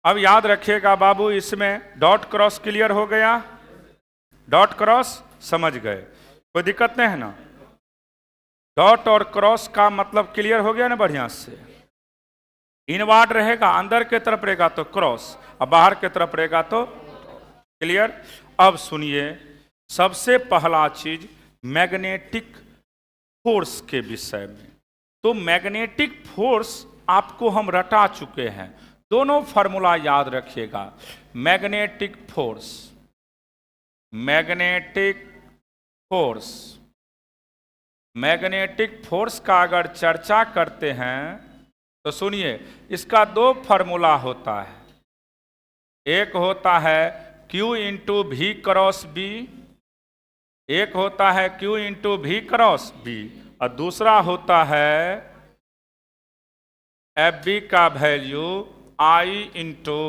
अब याद रखिएगा बाबू, इसमें डॉट क्रॉस क्लियर हो गया, डॉट क्रॉस समझ गए, कोई दिक्कत नहीं है ना। डॉट और क्रॉस का मतलब क्लियर हो गया ना बढ़िया से। इनवर्ड रहेगा, अंदर के तरफ रहेगा तो क्रॉस, और बाहर के तरफ रहेगा तो क्लियर। अब सुनिए, सबसे पहला चीज मैग्नेटिक फोर्स के विषय में। तो मैग्नेटिक फोर्स आपको हम रटा चुके हैं, दोनों फार्मूला याद रखिएगा। Magnetic force, magnetic force, magnetic force का अगर चर्चा करते हैं तो सुनिए, इसका दो फार्मूला होता है। एक होता है Q into V cross B, एक होता है Q into V cross B, और दूसरा होता है एफ बी का वैल्यू आई इंटू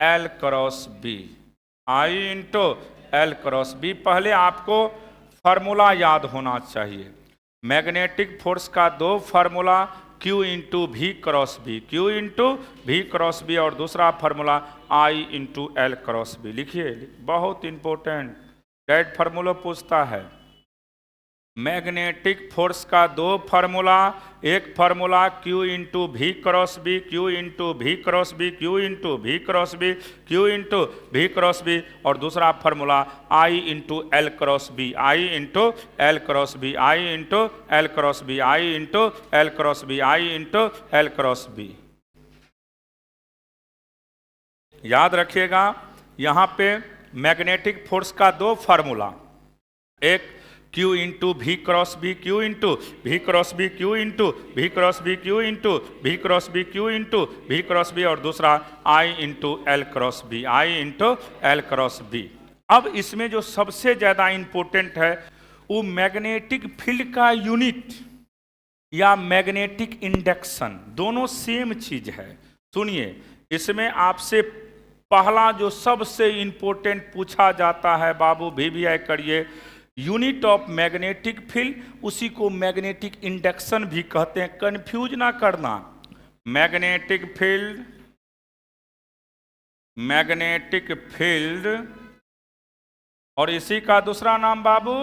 एल क्रॉस बी, आई इंटू एल क्रॉस बी। पहले आपको फार्मूला याद होना चाहिए। मैग्नेटिक फोर्स का दो formula, Q into V cross B, Q into V cross B, और दूसरा formula I into L cross B. लिखिए, बहुत इंपॉर्टेंट डायरेक्ट फार्मूला पूछता है। मैग्नेटिक फोर्स का दो फार्मूला, एक formula Q into V cross B, Q into V cross B, Q into V cross B, Q into V cross B, और दूसरा formula I into L cross B, I into L cross B, I into L cross B, I into L cross B, I into L cross B. याद रखिएगा, यहाँ पे magnetic force का दो formula, एक Q into V cross B, Q into V cross B, Q into V cross B, Q into V cross B, Q into V cross B, और दूसरा I into L cross B, I into L cross B. अब इसमें जो सबसे ज्यादा important है वो magnetic field का यूनिट या मैग्नेटिक इंडक्शन, दोनों सेम चीज है। सुनिए, इसमें आपसे पहला जो सबसे इंपॉर्टेंट पूछा जाता है बाबू, VVI करिए, यूनिट ऑफ मैग्नेटिक फील्ड, उसी को मैग्नेटिक इंडक्शन भी कहते हैं, कंफ्यूज ना करना। मैग्नेटिक फील्ड, मैग्नेटिक फील्ड, और इसी का दूसरा नाम बाबू,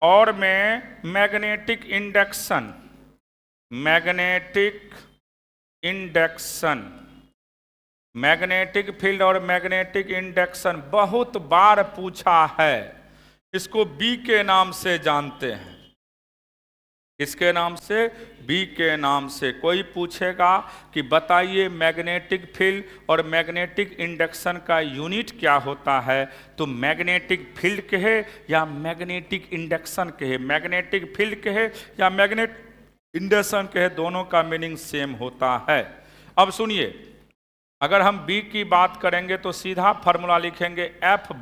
और में magnetic induction, magnetic induction. Magnetic field और मैग्नेटिक इंडक्शन बहुत बार पूछा है। इसको बी के नाम से जानते हैं। किसके नाम से? बी के नाम से। कोई पूछेगा कि बताइए मैग्नेटिक फील्ड और मैग्नेटिक इंडक्शन का यूनिट क्या होता है, तो मैग्नेटिक फील्ड कहे या मैग्नेटिक इंडक्शन कहे, मैग्नेटिक फील्ड कहे या मैग्नेटिक इंडक्शन कहे, दोनों का मीनिंग सेम होता है। अब सुनिए, अगर हम बी की बात करेंगे तो सीधा फार्मूला लिखेंगे एफ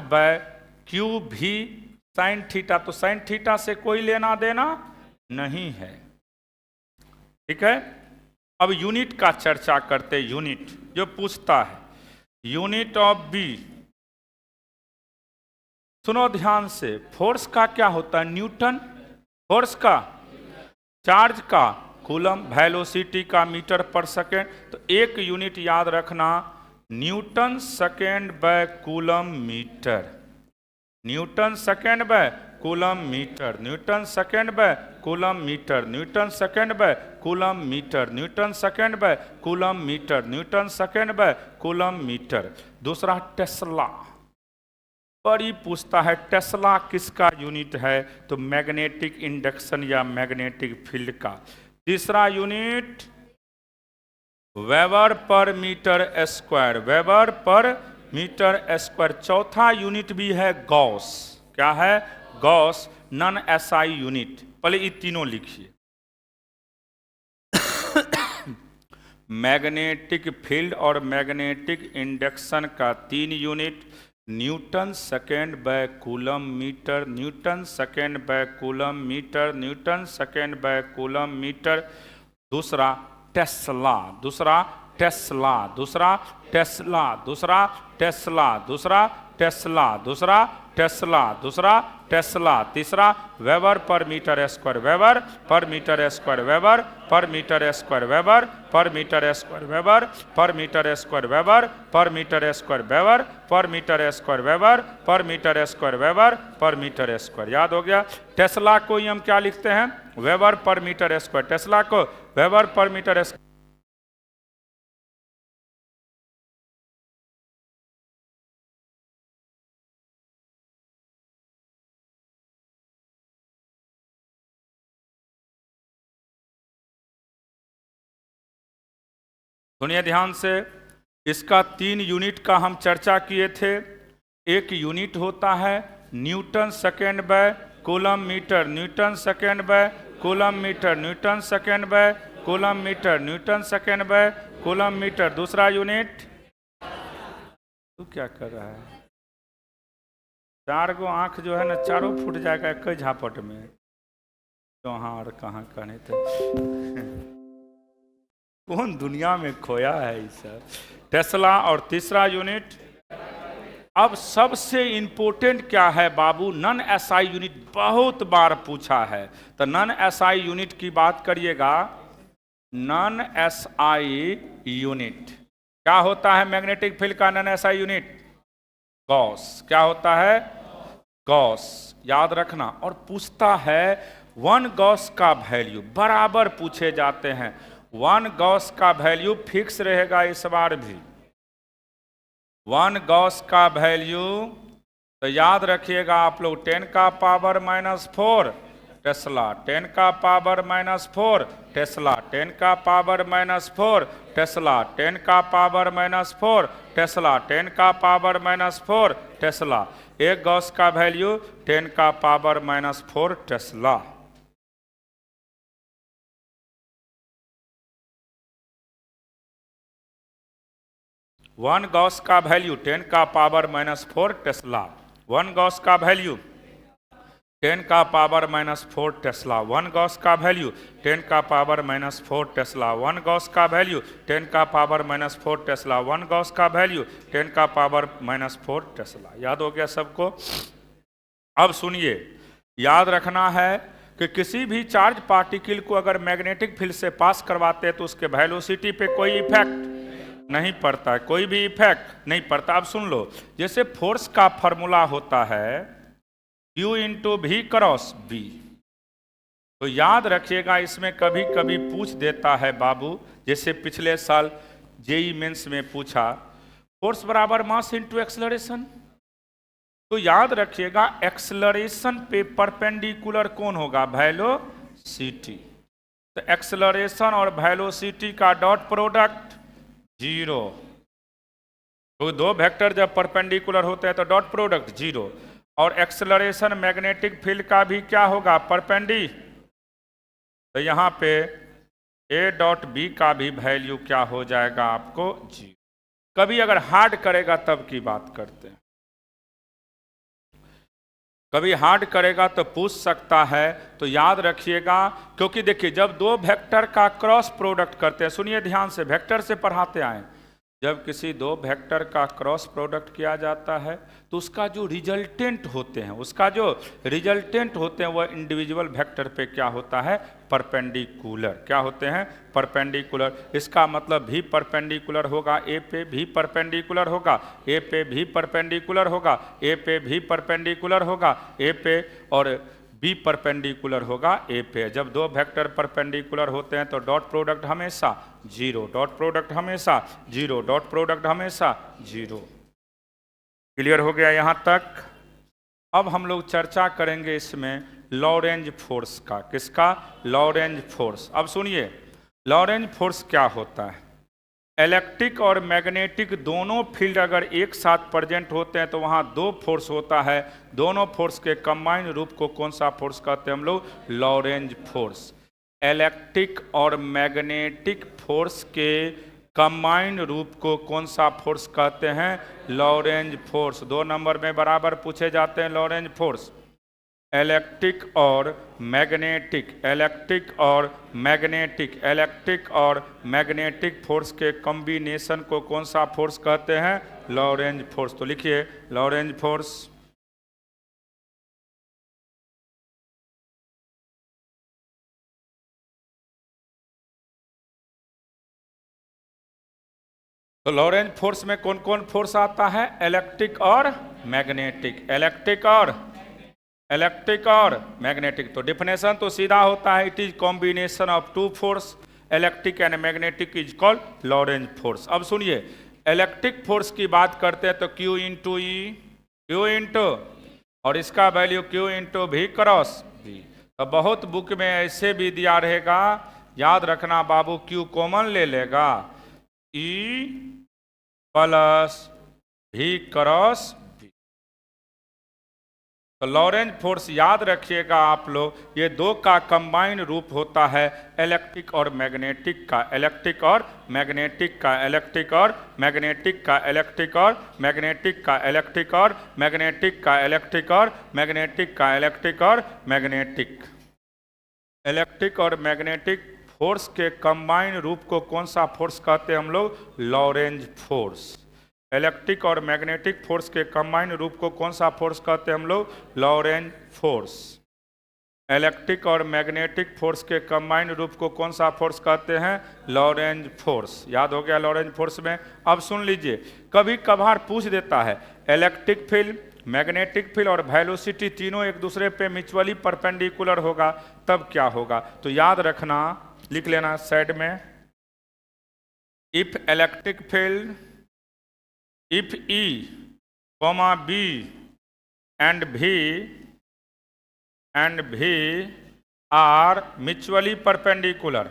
बाय क्यू भी साइन थीटा। तो साइन थीटा से कोई लेना देना नहीं है, ठीक है। अब यूनिट का चर्चा करते। यूनिट जो पूछता है, यूनिट ऑफ बी, सुनो ध्यान से, फोर्स का क्या होता है? न्यूटन। फोर्स का, चार्ज का कूलम, वेलोसिटी का मीटर पर सेकेंड। तो एक यूनिट याद रखना, newton second by coulomb metre, newton second by coulomb metre, newton second by coulomb metre, newton second by coulomb metre, newton second by coulomb metre, newton second by coulomb metre. दूसरा tesla, बड़ी पूछता है tesla किसका unit है, तो magnetic induction या magnetic field का। तीसरा unit weber per metre square, weber per metre square. चौथा यूनिट भी है गॉस। क्या है? Gauss, non SI unit. पहले ये तीनों लिखिए। मैग्नेटिक फील्ड और मैग्नेटिक इंडक्शन का 3 unit, newton second by coulomb metre, newton second by coulomb metre, newton second by coulomb metre. दूसरा टेस्ला, दूसरा टेस्ला, दूसरा टेस्ला, दूसरा टेस्ला, दूसरा टेस्ला, दूसरा टेस्ला, दूसरा टेस्ला, तीसरा weber per metre square, weber per metre square, weber per metre square, weber per metre square, weber per metre square, weber per metre square, weber per metre square, weber per metre square, weber per metre square. याद हो गया। Tesla को ही हम क्या लिखते हैं? Weber per metre square. Tesla को weber per metre square. सुनिए ध्यान से, इसका 3 यूनिट का हम चर्चा किए थे। एक यूनिट होता है newton second by coulomb metre, newton second by coulomb metre, newton second by coulomb metre, newton second by coulomb metre. दूसरा यूनिट, तू क्या कर रहा है? 4 गो आंख जो है ना, चारों फूट जाएगा एक झापट में। तो हाँ, और कहाँ कहने थे कौन दुनिया में खोया है इस टेस्ला। और तीसरा यूनिट, अब सबसे इंपॉर्टेंट क्या है बाबू? नन एसआई यूनिट बहुत बार पूछा है, तो नन एसआई यूनिट की बात करिएगा। नन एसआई यूनिट क्या होता है? मैग्नेटिक फील्ड का नन एसआई यूनिट गॉस। क्या होता है? गॉस। याद रखना। और पूछता है 1 गॉस का वैल्यू, बराबर पूछे जाते हैं। 1 गॉस का वैल्यू फिक्स रहेगा इस बार भी। 1 गॉस का वैल्यू तो याद रखिएगा आप लोग, 10 का पावर -4 टेस्ला, 10 का पावर -4 टेस्ला, 10 का पावर -4 टेस्ला, 10 का पावर -4 टेस्ला, 10 का पावर -4 टेस्ला। 1 गॉस का वैल्यू 10 का पावर -4 टेस्ला। वन गॉस का वैल्यू 10 का पावर -4 टेस्ला। 1 गॉस का वैल्यू 10 का पावर -4 टेस्ला। 1 गॉस का वैल्यू 10 का पावर -4 टेस्ला। 1 गॉस का वैल्यू 10 का पावर -4 टेस्ला। 1 गॉस का वैल्यू 10 का पावर -4 टेस्ला। याद हो गया सबको? अब सुनिए, याद रखना है कि किसी भी चार्ज पार्टिकल को अगर मैग्नेटिक फील्ड से पास करवाते हैं तो उसके वेलोसिटी पे कोई इफेक्ट नहीं पड़ता है, कोई भी इफेक्ट नहीं पड़ता। अब सुन लो, जैसे फोर्स का फॉर्मूला होता है Q × V क्रॉस B, तो याद रखिएगा इसमें कभी कभी पूछ देता है बाबू, जैसे पिछले साल जेई मेंस में पूछा, फोर्स बराबर मास इंटू एक्सलरेशन। तो याद रखिएगा एक्सलरेशन पे परपेंडिकुलर कौन होगा? वेलोसिटी। तो एक्सलरेशन और वेलोसिटी का डॉट प्रोडक्ट 0। तो 2 वेक्टर जब परपेंडिकुलर होते हैं तो डॉट प्रोडक्ट 0। और एक्सेलरेशन मैग्नेटिक फील्ड का भी क्या होगा? परपेंडी। तो यहाँ पे A.B का भी वैल्यू क्या हो जाएगा आपको? 0। कभी अगर हार्ड करेगा तब की बात करते हैं, कभी हार्ड करेगा तो पूछ सकता है। तो याद रखिएगा, क्योंकि देखिए जब 2 वेक्टर का क्रॉस प्रोडक्ट करते हैं, सुनिए ध्यान से, वेक्टर से पढ़ाते आए, जब किसी 2 वेक्टर का क्रॉस प्रोडक्ट किया जाता है तो उसका जो रिजल्टेंट होते हैं, उसका जो रिजल्टेंट होते हैं वह इंडिविजुअल वेक्टर पे क्या होता है? परपेंडिकुलर। क्या होते हैं? परपेंडिकुलर। इसका मतलब भी परपेंडिकुलर होगा ए पे, भी परपेंडिकुलर होगा ए पे, भी परपेंडिकुलर होगा ए पे, भी परपेंडिकुलर होगा ए पे, और बी परपेंडिकुलर होगा ए पे। जब 2 वेक्टर परपेंडिकुलर होते हैं तो डॉट प्रोडक्ट हमेशा 0, डॉट प्रोडक्ट हमेशा 0, डॉट प्रोडक्ट हमेशा 0। क्लियर हो गया यहाँ तक? अब हम लोग चर्चा करेंगे इसमें लॉरेंज फोर्स का। किसका? Lorentz force. अब सुनिए, लॉरेंज फोर्स क्या होता है? इलेक्ट्रिक और मैग्नेटिक दोनों फील्ड अगर एक साथ प्रेजेंट होते हैं तो वहाँ 2 फोर्स होता है। दोनों फोर्स के कंबाइंड रूप को कौन सा फोर्स कहते हैं हम लोग? Lorentz force. इलेक्ट्रिक और मैग्नेटिक फोर्स के कंबाइंड रूप को कौन सा फोर्स कहते हैं? Lorentz force. 2 नंबर में बराबर पूछे जाते हैं लॉरेंज फोर्स। इलेक्ट्रिक और मैग्नेटिक, इलेक्ट्रिक और मैग्नेटिक, इलेक्ट्रिक और मैग्नेटिक फोर्स के कॉम्बिनेशन को कौन सा फोर्स कहते हैं? Lorentz force. तो लिखिए लॉरेंज फोर्स। तो लॉरेंज फोर्स में कौन कौन फोर्स आता है? इलेक्ट्रिक और मैग्नेटिक, इलेक्ट्रिक और मैग्नेटिक। तो डिफिनेशन तो सीधा होता है, it is combination of two force, electric and magnetic is called Lorentz force. अब सुनिए, इलेक्ट्रिक फोर्स की बात करते हैं तो Q इंटू ई, Q इंटू, और इसका value Q into V cross V। तो बहुत बुक में ऐसे भी दिया रहेगा, याद रखना बाबू, Q कॉमन ले लेगा, E plus V cross V। तो लॉरेंज फोर्स याद रखिएगा आप लोग, ये दो का कंबाइन रूप होता है इलेक्ट्रिक और मैग्नेटिक का, इलेक्ट्रिक और मैग्नेटिक का, इलेक्ट्रिक और मैग्नेटिक का, इलेक्ट्रिक और मैग्नेटिक का, इलेक्ट्रिक और मैग्नेटिक का, इलेक्ट्रिक और मैग्नेटिक का, इलेक्ट्रिक और मैग्नेटिक। इलेक्ट्रिक और मैग्नेटिक फोर्स के कंबाइन रूप को कौन सा फोर्स कहते हैं हम लोग? Lorentz force. इलेक्ट्रिक और मैग्नेटिक फोर्स के कंबाइन रूप को कौन सा फोर्स कहते हैं हम लोग? Lorentz force. इलेक्ट्रिक और मैग्नेटिक फोर्स के कंबाइन रूप को कौन सा फोर्स कहते हैं? Lorentz force. याद हो गया लॉरेंज फोर्स में। अब सुन लीजिए, कभी कभार पूछ देता है इलेक्ट्रिक फील्ड, मैग्नेटिक फील्ड और वेलोसिटी तीनों एक दूसरे पे म्यूचुअली परपेंडिकुलर होगा, तब क्या होगा? तो याद रखना, लिख लेना साइड में, if electric field, if E, B and V are mutually perpendicular,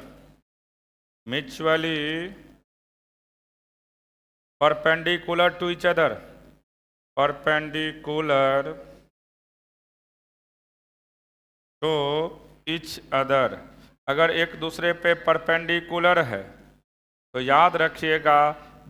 mutually perpendicular to each other, perpendicular to each other। अगर एक दूसरे पे परपेंडिकुलर है तो याद रखिएगा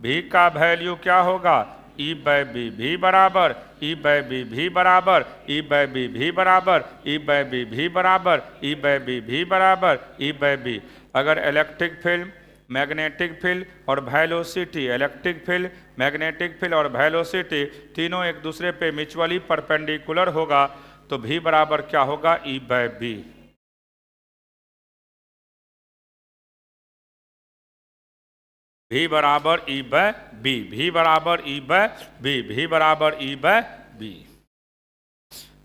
V का वैल्यू क्या होगा? E बाय बी, V बराबर E बाय बी, V बराबर E बाय बी, V बराबर E बाय बी, V बराबर E बाय बी, V बराबर E बाय बी। अगर इलेक्ट्रिक फील्ड, मैग्नेटिक फील्ड और velocity, electric field, magnetic field और velocity तीनों एक दूसरे पे म्यूचुअली परपेंडिकुलर होगा तो V बराबर क्या होगा? E by B. V बराबर E बाय बी, V बराबर E बाय बी, V बराबर E बाय बी,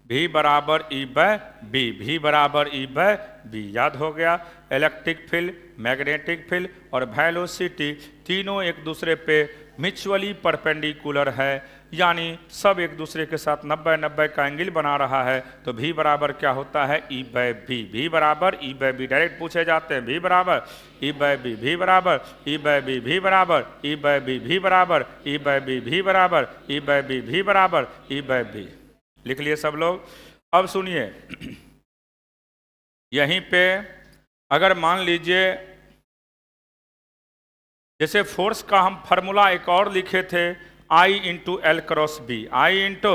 V बराबर E बाय बी, V बराबर E बाय बी। याद हो गया? इलेक्ट्रिक फील्ड, मैग्नेटिक फील्ड और वेलोसिटी तीनों एक दूसरे पे म्यूचुअली परपेंडिकुलर है, यानी सब एक दूसरे के साथ 90-90 का एंगल बना रहा है, तो V बराबर क्या होता है? E by B. V बराबर E बाय बी, डायरेक्ट पूछे जाते हैं, V बराबर E बाय बी, V बराबर E बाय बी, V बराबर E बाय बी, V बराबर E बाय बी, V बराबर E बाय बी, V बराबर E बाय बी। लिख लिए सब लोग? अब सुनिए, यहीं पे अगर मान लीजिए जैसे फोर्स का हम फार्मूला एक और लिखे थे, I into L cross B, I into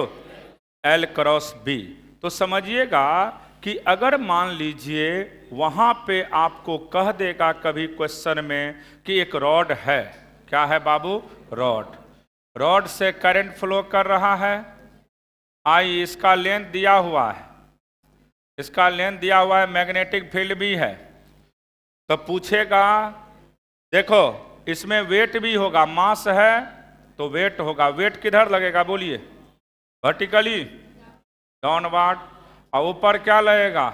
L cross B. तो समझिएगा कि अगर मान लीजिए वहाँ पे आपको कह देगा कभी क्वेश्चन में कि एक रॉड है, क्या है बाबू? रॉड से करंट फ्लो कर रहा है, I इसका लेंथ दिया हुआ है, इसका लेंथ दिया हुआ है, मैग्नेटिक फील्ड भी है। तो पूछेगा, देखो इसमें वेट भी होगा, मास है तो वेट होगा, वेट किधर लगेगा बोलिए? वर्टिकली, डाउनवर्ड, और ऊपर क्या लगेगा?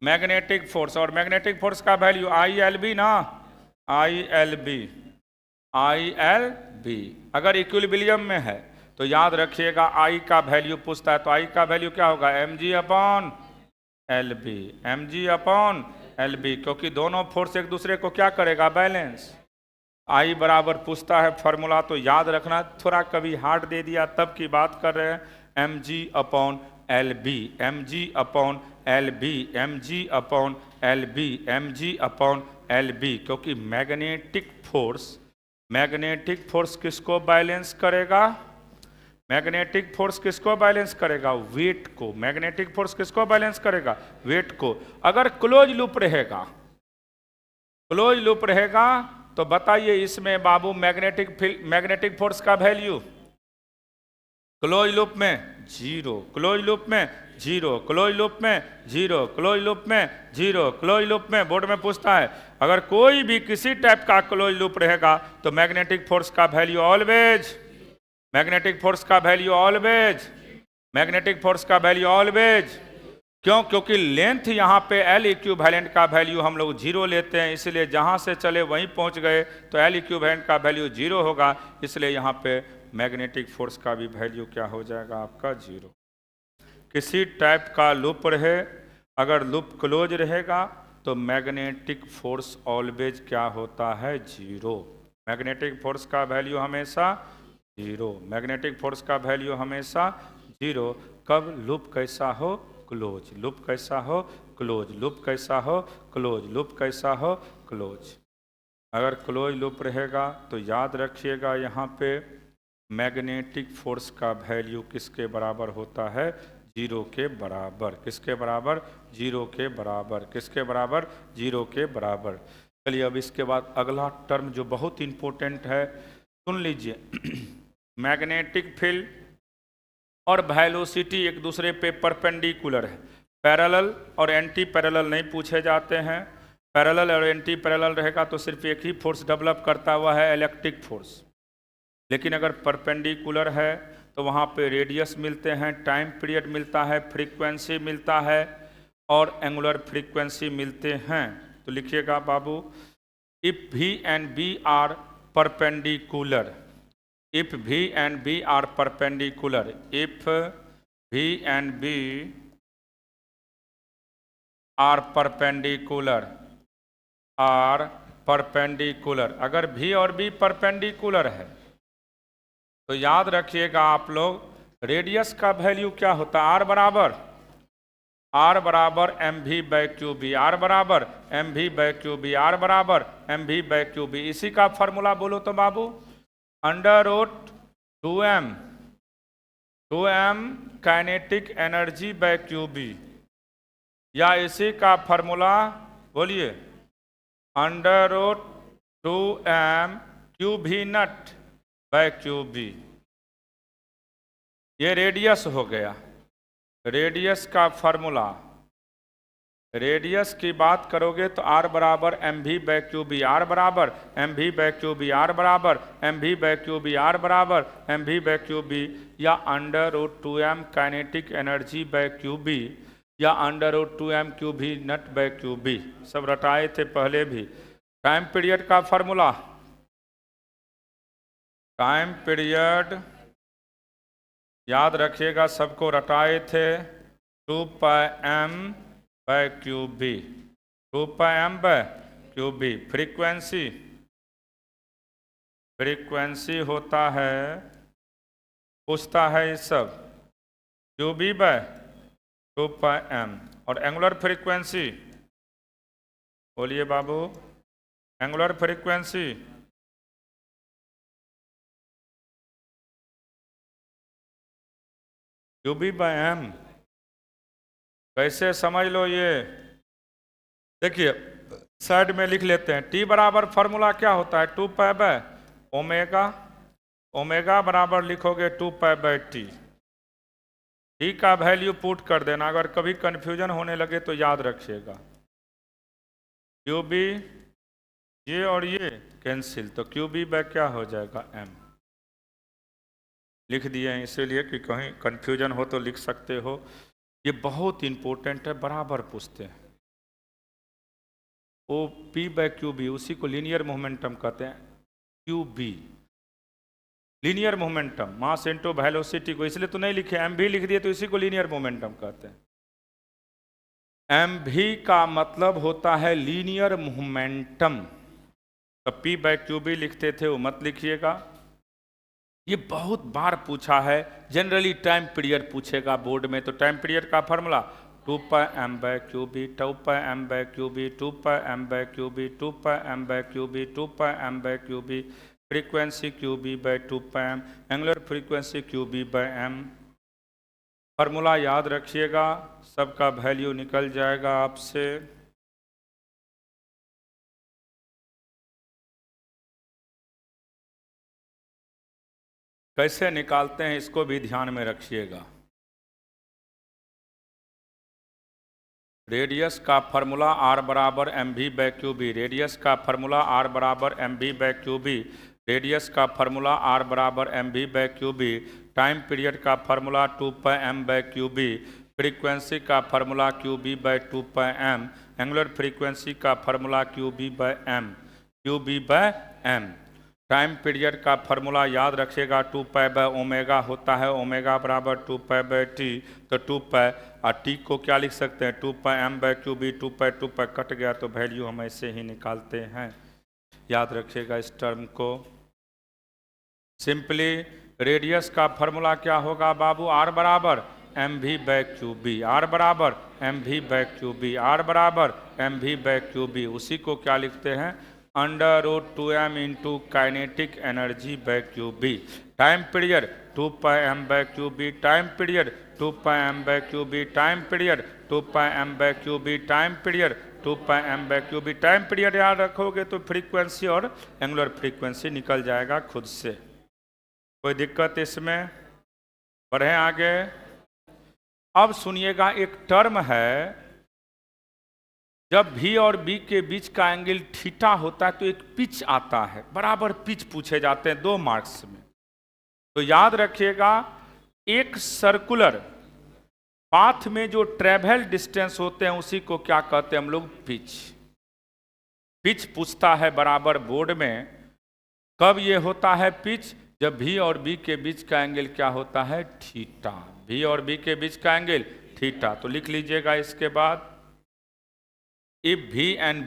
Magnetic force. और मैग्नेटिक फोर्स का वैल्यू ILB ना, ILB। अगर इक्विलिब्रियम में है तो याद रखिएगा I का वैल्यू पूछता है, तो I का वैल्यू क्या होगा? mg upon LB, mg upon LB, क्योंकि दोनों फोर्स एक दूसरे को क्या करेगा? बैलेंस। I बराबर पूछता है फार्मूला, तो याद रखना, थोड़ा कभी हार्ड दे दिया तब की बात कर रहे हैं, mg upon LB, mg upon LB, mg upon LB, mg upon LB, क्योंकि मैग्नेटिक फोर्स किसको बैलेंस करेगा? मैग्नेटिक फोर्स किसको बैलेंस करेगा? वेट को। मैग्नेटिक फोर्स किसको बैलेंस करेगा? वेट को। अगर क्लोज लूप रहेगा, क्लोज लूप रहेगा तो बताइए इसमें बाबू मैग्नेटिक फोर्स का वैल्यू क्लोज लूप में जीरो, क्लोज लूप में जीरो, क्लोज लूप में जीरो, क्लोज लूप में जीरो, क्लोज लूप में। बोर्ड में पूछता है अगर कोई भी किसी टाइप का क्लोज लूप रहेगा तो मैग्नेटिक फोर्स का वैल्यू ऑलवेज, मैग्नेटिक फोर्स का वैल्यू ऑलवेज, मैग्नेटिक फोर्स का वैल्यू ऑलवेज। क्यों? क्योंकि लेंथ यहाँ पे एल इक्विवेलेंट का वैल्यू हम लोग जीरो लेते हैं, इसलिए जहाँ से चले वहीं पहुँच गए तो एल इक्विवेलेंट का वैल्यू जीरो होगा, इसलिए यहाँ पे मैग्नेटिक फोर्स का भी वैल्यू क्या हो जाएगा आपका? जीरो। किसी टाइप का लूप रहे, अगर लूप क्लोज रहेगा तो मैग्नेटिक फोर्स ऑलवेज क्या होता है? जीरो। मैग्नेटिक फोर्स का वैल्यू हमेशा जीरो, मैग्नेटिक फोर्स का वैल्यू हमेशा जीरो। कब? लूप कैसा हो? क्लोज। लूप कैसा हो? क्लोज। लूप कैसा हो? क्लोज। लूप कैसा हो? क्लोज। अगर क्लोज लूप रहेगा तो याद रखिएगा यहाँ पे मैग्नेटिक फोर्स का वैल्यू किसके बराबर होता है? जीरो के बराबर। किसके बराबर? जीरो के बराबर। किसके बराबर? जीरो के बराबर। चलिए अब इसके बाद अगला टर्म जो बहुत इंपॉर्टेंट है सुन लीजिए। मैग्नेटिक फील्ड और वेलोसिटी एक दूसरे पे परपेंडिकुलर है। पैरेलल और एंटी पैरेलल नहीं पूछे जाते हैं। पैरेलल और एंटी पैरेलल रहेगा तो सिर्फ एक ही फोर्स डेवलप करता हुआ है, इलेक्ट्रिक फोर्स। लेकिन अगर परपेंडिकुलर है तो वहाँ पे रेडियस मिलते हैं, टाइम पीरियड मिलता है, फ्रीक्वेंसी मिलता है और एंगुलर फ्रीक्वेंसी मिलते हैं। तो लिखिएगा बाबू, if V and B are perpendicular, if V and B are perpendicular, if V and B are perpendicular, are perpendicular, अगर V और B परपेंडिकुलर है तो याद रखिएगा आप लोग रेडियस का वैल्यू क्या होता है? आर बराबर M V by Q B, R बराबर M V by Q B, R बराबर M V by Q B. इसी का फॉर्मूला बोलो तो बाबू, under root 2m kinetic energy by Q B, या इसी का फॉर्मूला बोलिए अंडर रूट 2m क्यू भी नट बाई क्यू बी। ये रेडियस हो गया। रेडियस का फॉर्मूला, रेडियस की बात करोगे तो आर बराबर M V by Q B, R बराबर M V by Q B, R बराबर M V by Q B, R बराबर M V by Q B, या under root 2m kinetic energy by Q B, या under root 2m Q भी नट by Q B. सब रटाए थे पहले भी। टाइम पीरियड का फॉर्मूला, टाइम पीरियड याद रखिएगा, सबको रटाए थे 2πm by Q B, 2πm by Q B. Frequency, frequency होता है, पूछता है ये सब, क्यू बी बाई 2πm। और एंगुलर फ्रीक्वेंसी बोलिए बाबू, angular frequency Q B by M. कैसे समझ लो ये, देखिए साइड में लिख लेते हैं। टी बराबर फॉर्मूला क्या होता है? 2π बाय ओमेगा, ओमेगा बराबर लिखोगे 2π बाई टी। टी का वैल्यू पुट कर देना, अगर कभी कंफ्यूजन होने लगे तो याद रखिएगा। क्यू बी, ये और ये कैंसिल, तो क्यू बी बाय क्या हो जाएगा? एम। लिख दिए हैं इसीलिए कि कहीं कंफ्यूजन हो तो लिख सकते हो। ये बहुत इंपॉर्टेंट है, बराबर पूछते हैं। O P by Q B, उसी को लीनियर मोमेंटम कहते हैं। Q B linear momentum, mass into velocity को इसलिए तो नहीं लिखे, एम भी लिख दिए तो इसी को लीनियर मोमेंटम कहते हैं। एम भी का मतलब होता है लीनियर मोमेंटम। तो पी बाय क्यू बी लिखते थे, वो मत लिखिएगा। ये बहुत बार पूछा है, जनरली टाइम पीरियड पूछेगा बोर्ड में, तो टाइम पीरियड का formula 2πm by Q B, 2πm by Q B, 2πm by Q B, 2πm by Q B, 2πm by Q B, frequency Q B by 2 pi M, angular frequency Q B by M. Formula याद रखिएगा, सबका value निकल जाएगा आपसे। कैसे निकालते हैं इसको भी ध्यान में रखिएगा। रेडियस का फार्मूला r बराबर M V by Q B, radius का फार्मूला r बराबर M V by Q B, radius का फार्मूला r बराबर M V by Q B, time period का formula 2 pi M by Q B, frequency का formula Q B by 2 pi M, angular frequency का formula Q B by M, Q B by M. Time period का formula याद रखिएगा, 2 pi by omega होता है, omega बराबर 2 pi by T, तो 2 पाई और टी को क्या लिख सकते हैं, 2 pi M by Q B, 2 pi cut गया तो वैल्यू हम ऐसे ही निकालते हैं। याद रखिएगा इस टर्म को। सिंपली रेडियस का फार्मूला क्या होगा बाबू, आर बराबर M V by Q B, R बराबर M V by Q B, R बराबर M V by Q B, उसी को क्या लिखते हैं, under root 2m into kinetic energy by Q B. Time period 2 pi M by Q B, time period 2 pi M by Q B, time period 2 pi M by Q B, time period 2 pi M by Q B. Time period याद रखोगे तो frequency और angular frequency निकल जाएगा खुद से, कोई दिक्कत इसमें। बढ़े आगे। अब सुनिएगा, एक टर्म है, जब V और B के बीच का एंगल थीटा होता है तो एक पिच आता है, बराबर पिच पूछे जाते हैं 2 मार्क्स में। तो याद रखिएगा, एक सर्कुलर पाथ में जो ट्रेवल डिस्टेंस होते हैं उसी को क्या कहते हैं हम लोग, पिच। पिच पूछता है बराबर बोर्ड में, कब ये होता है पिच, जब V और B के बीच का एंगल क्या होता है, थीटा। V और B के बीच का एंगल थीटा, तो लिख लीजिएगा इसके बाद, if V and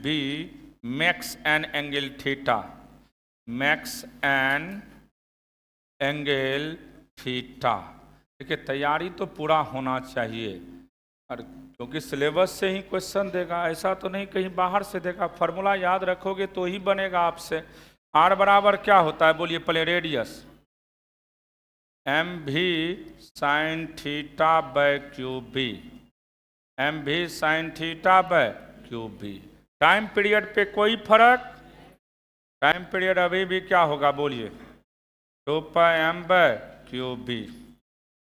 B makes an angle theta, makes an angle theta। देखिए तैयारी तो पूरा होना चाहिए, और क्योंकि सिलेबस से ही क्वेश्चन देगा, ऐसा तो नहीं कहीं बाहर से देगा। फार्मूला याद रखोगे तो ही बनेगा आपसे। R बराबर क्या होता है बोलिए पहले, radius M V sine theta by Q B, M V sine theta by Q B. Time period पे कोई फर्क, टाइम पीरियड अभी भी क्या होगा बोलिए, 2 pi M bye Q B.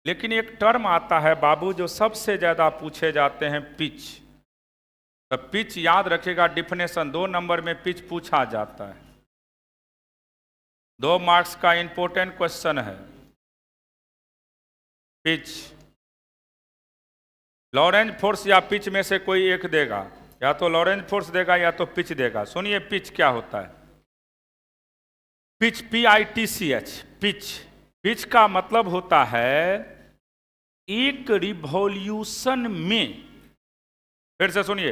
लेकिन एक टर्म आता है बाबू जो सबसे ज्यादा पूछे जाते हैं, पिच। तो पिच याद रखिएगा, डिफिनेशन 2 नंबर में पिच पूछा जाता है, 2 मार्क्स का इंपॉर्टेंट क्वेश्चन है पिच। लॉरेंज फोर्स या पिच में से कोई एक देगा, या तो लॉरेंज फोर्स देगा या तो पिच देगा। सुनिए पिच क्या होता है, पिच PITCH, पिच। पिच का मतलब होता है एक रिवॉल्यूशन में, फिर से सुनिए,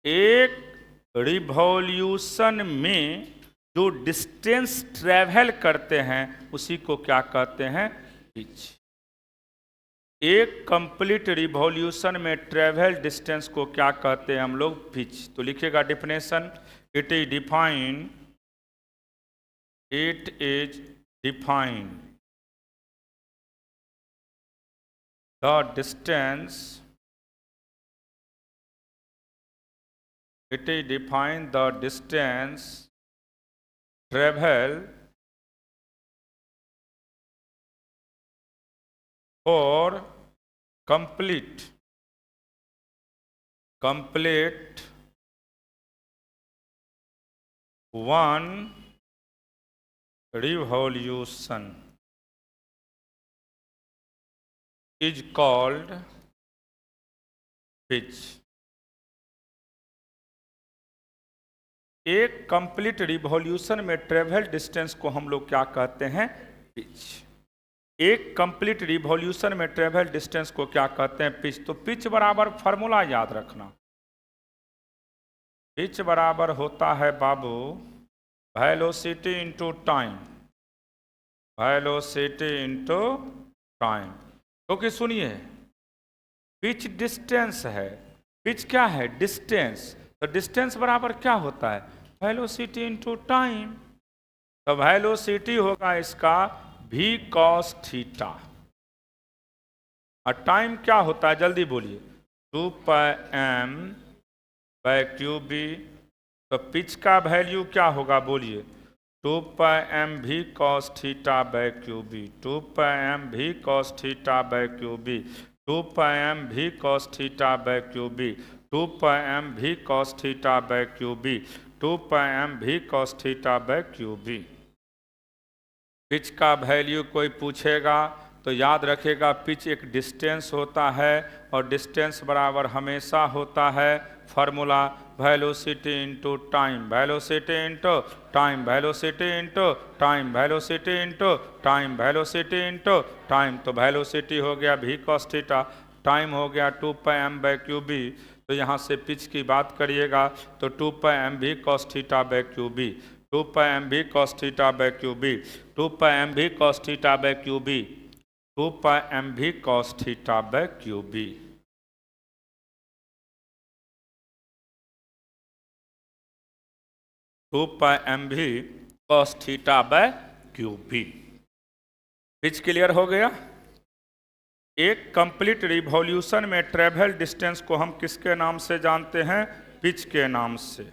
एक रिवॉल्यूशन में जो डिस्टेंस ट्रेवल करते हैं उसी को क्या कहते हैं, पिच। एक कंप्लीट रिवॉल्यूशन में ट्रेवल डिस्टेंस को क्या कहते हैं हम लोग, पिच। तो लिखिएगा definition, it is define the distance, it is define the distance travel for complete one revolution is called pitch। एक कंप्लीट रिवॉल्यूशन में ट्रेवल डिस्टेंस को हम लोग क्या कहते हैं, पिच। एक कंप्लीट रिवॉल्यूशन में ट्रेवल डिस्टेंस को क्या कहते हैं, पिच। तो पिच बराबर फार्मूला याद रखना, पिच बराबर होता है बाबू velocity into time, velocity into time. क्योंकि सुनिए पिच डिस्टेंस है, पिच क्या है, डिस्टेंस। तो डिस्टेंस बराबर क्या होता है, वेलोसिटी इनटू टाइम। तो वेलोसिटी होगा इसका v cos थीटा, और टाइम क्या होता है जल्दी बोलिए, 2πm बाय क्यू बी। तो पिच का वैल्यू क्या होगा बोलिए, 2πm v cos theta by Q B, 2πm v cos theta by Q B, 2πm v cos theta by Q B, 2πm v cos theta by Q B, 2πm v cos theta by Q B. Pitch का value कोई पूछेगा तो याद रखेगा pitch एक distance होता है, और डिस्टेंस बराबर हमेशा होता है formula velocity into time, velocity into time, velocity into time, velocity into time, velocity into time. तो वेलोसिटी हो गया v cos थीटा, टाइम हो गया 2πm बाय क्यू बी। तो यहाँ से पिच की बात करिएगा तो 2πm v cos theta by Q B, 2πm v cos theta by Q B, 2πm v cos theta by Q B, 2πm v cos theta by Q B. Two pi V cos theta by Q B. Pitch clear हो गया। एक complete revolution में travel distance को हम किसके नाम से जानते हैं, पिच के नाम से।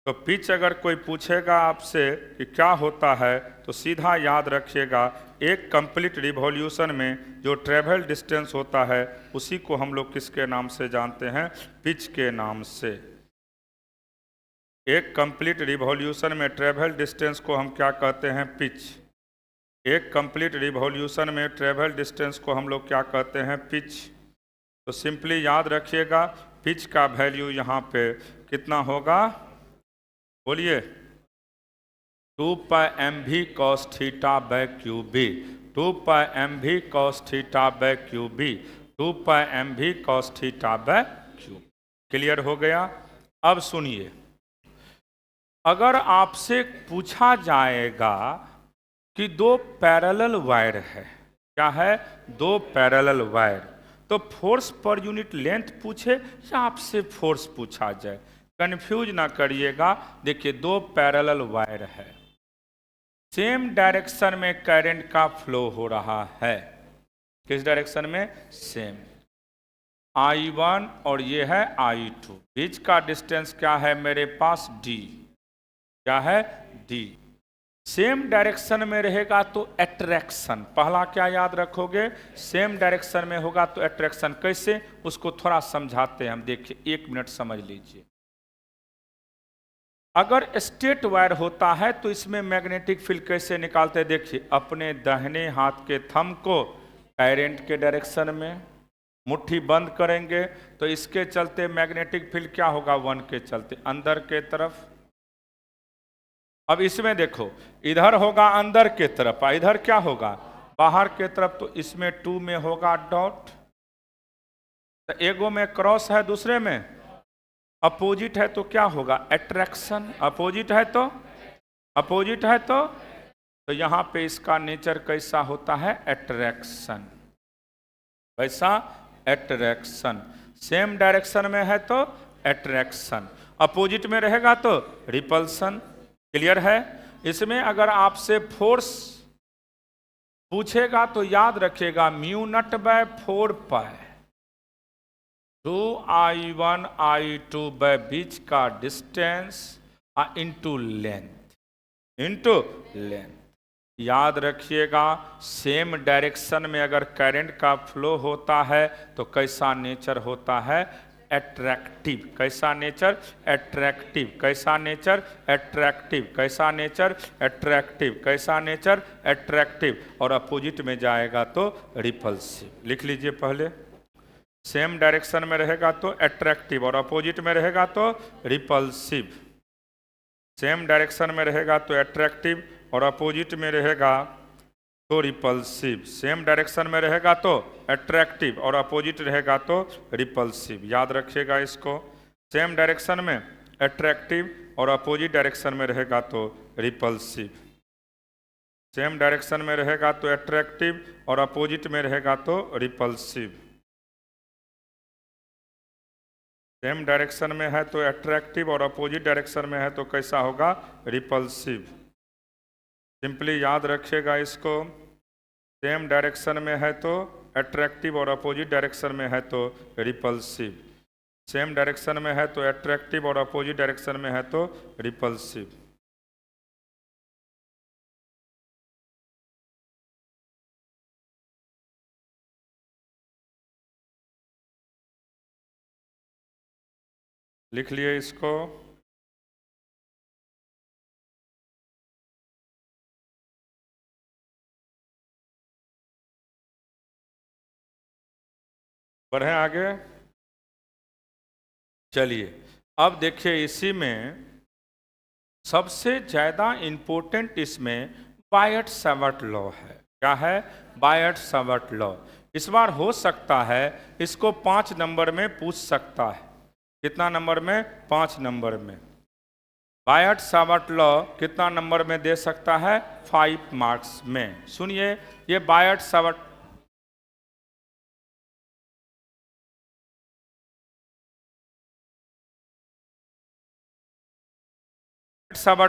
तो पिच अगर कोई पूछेगा आपसे कि क्या होता है तो सीधा याद रखिएगा एक कंप्लीट रिवॉल्यूशन में जो ट्रेवल डिस्टेंस होता है उसी को हम लोग किसके नाम से जानते हैं, पिच के नाम से। एक कंप्लीट रिवॉल्यूशन में ट्रेवल डिस्टेंस को हम क्या कहते हैं, पिच। एक कंप्लीट रिवॉल्यूशन में ट्रेवल डिस्टेंस को हम लोग क्या कहते हैं, पिच। तो सिंपली याद रखिएगा पिच का वैल्यू यहाँ पे कितना होगा बोलिए, 2πm v cos theta by Q B, 2πm v cos theta by Q B, 2πm v cos theta by Q. Clear हो गया। अब सुनिए, अगर आपसे पूछा जाएगा कि दो पैरेलल वायर है, क्या है, दो पैरेलल वायर, तो फोर्स पर यूनिट लेंथ पूछे या आपसे फोर्स पूछा जाए, कंफ्यूज ना करिएगा। देखिए दो पैरेलल वायर है, सेम डायरेक्शन में करंट का फ्लो हो रहा है। किस डायरेक्शन में, सेम, I1 और ये है I2। बीच का डिस्टेंस क्या है मेरे पास, D। क्या है, D। सेम डायरेक्शन में रहेगा तो अट्रैक्शन, पहला क्या याद रखोगे, सेम डायरेक्शन में होगा तो अट्रैक्शन। कैसे, उसको थोड़ा समझाते हैं हम, देखिए 1 मिनट समझ लीजिए। अगर स्ट्रेट वायर होता है तो इसमें मैग्नेटिक फील्ड कैसे निकालते हैं, देखिए अपने दाहिने हाथ के थंब को करंट के डायरेक्शन में मुट्ठी बंद करेंगे तो इसके चलते मैग्नेटिक फील्ड क्या होगा, 1 के चलते अंदर के तरफ। अब इसमें देखो इधर होगा अंदर के तरफ, इधर क्या होगा, बाहर के तरफ। तो इसमें 2 में होगा डॉट, तो एगो में क्रॉस है दूसरे में अपोजिट है, तो क्या होगा, अट्रैक्शन। अपोजिट है तो अपोजिट है तो यहाँ पे इसका नेचर कैसा होता है, अट्रैक्शन। वैसा अट्रैक्शन, सेम डायरेक्शन में है तो अट्रैक्शन, अपोजिट में रहेगा तो रिपल्सन। क्लियर है। इसमें अगर आपसे फोर्स पूछेगा तो याद रखिएगा mu naught by 4 pi 2I1 I2 bye बीच का distance into length, into length. याद रखिएगा सेम डायरेक्शन में अगर करंट का फ्लो होता है तो कैसा नेचर होता है, अट्रैक्टिव। कैसा नेचर, अट्रैक्टिव। कैसा नेचर, अट्रैक्टिव। कैसा नेचर, अट्रैक्टिव। कैसा नेचर, अट्रैक्टिव। और अपोजिट में जाएगा तो रिपल्सिव। लिख लीजिए पहले, सेम डायरेक्शन में रहेगा तो अट्रैक्टिव और अपोजिट में रहेगा तो रिपल्सिव। सेम डायरेक्शन में रहेगा तो अट्रैक्टिव और अपोजिट में रहेगा तो रिपल्सिव। सेम डायरेक्शन में रहेगा तो अट्रैक्टिव और अपोजिट रहेगा तो रिपल्सिव। याद रखिएगा इसको, सेम डायरेक्शन में अट्रैक्टिव और अपोजिट डायरेक्शन में रहेगा तो रिपल्सिव। सेम डायरेक्शन में रहेगा तो अट्रैक्टिव और अपोजिट में रहेगा तो रिपल्सिव। सेम डायरेक्शन में है तो अट्रैक्टिव और अपोजिट डायरेक्शन में है तो कैसा होगा, रिपल्सिव। सिंपली याद रखिएगा इसको, सेम डायरेक्शन में है तो अट्रैक्टिव और अपोजिट डायरेक्शन में है तो रिपल्सिव। सेम डायरेक्शन में है तो अट्रैक्टिव और अपोजिट डायरेक्शन में है तो रिपल्सिव। लिख लिए इसको। बढ़े आगे, चलिए अब देखिए इसी में सबसे ज़्यादा इम्पोर्टेंट इसमें बायट-सैवर्ट लॉ है। क्या है, बायट-सैवर्ट लॉ। इस बार हो सकता है इसको 5 नंबर में पूछ सकता है। कितना नंबर में, 5 नंबर में। बायट-सैवर्ट लॉ कितना नंबर में दे सकता है, 5 मार्क्स में। सुनिए, ये बायट-सैवर्ट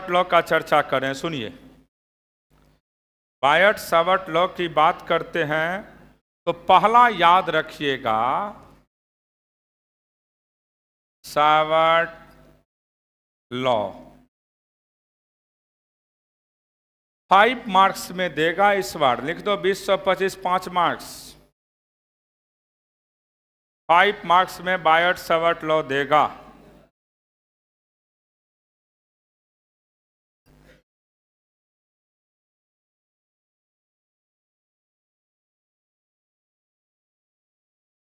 लॉ का चर्चा करें। सुनिए, बायट-सैवर्ट लॉ की बात करते हैं तो पहला याद रखिएगा सैवर्ट लॉ 5 मार्क्स में देगा। इस बार लिख दो 20-25 5 मार्क्स। 5 मार्क्स में बायट-सैवर्ट लॉ देगा।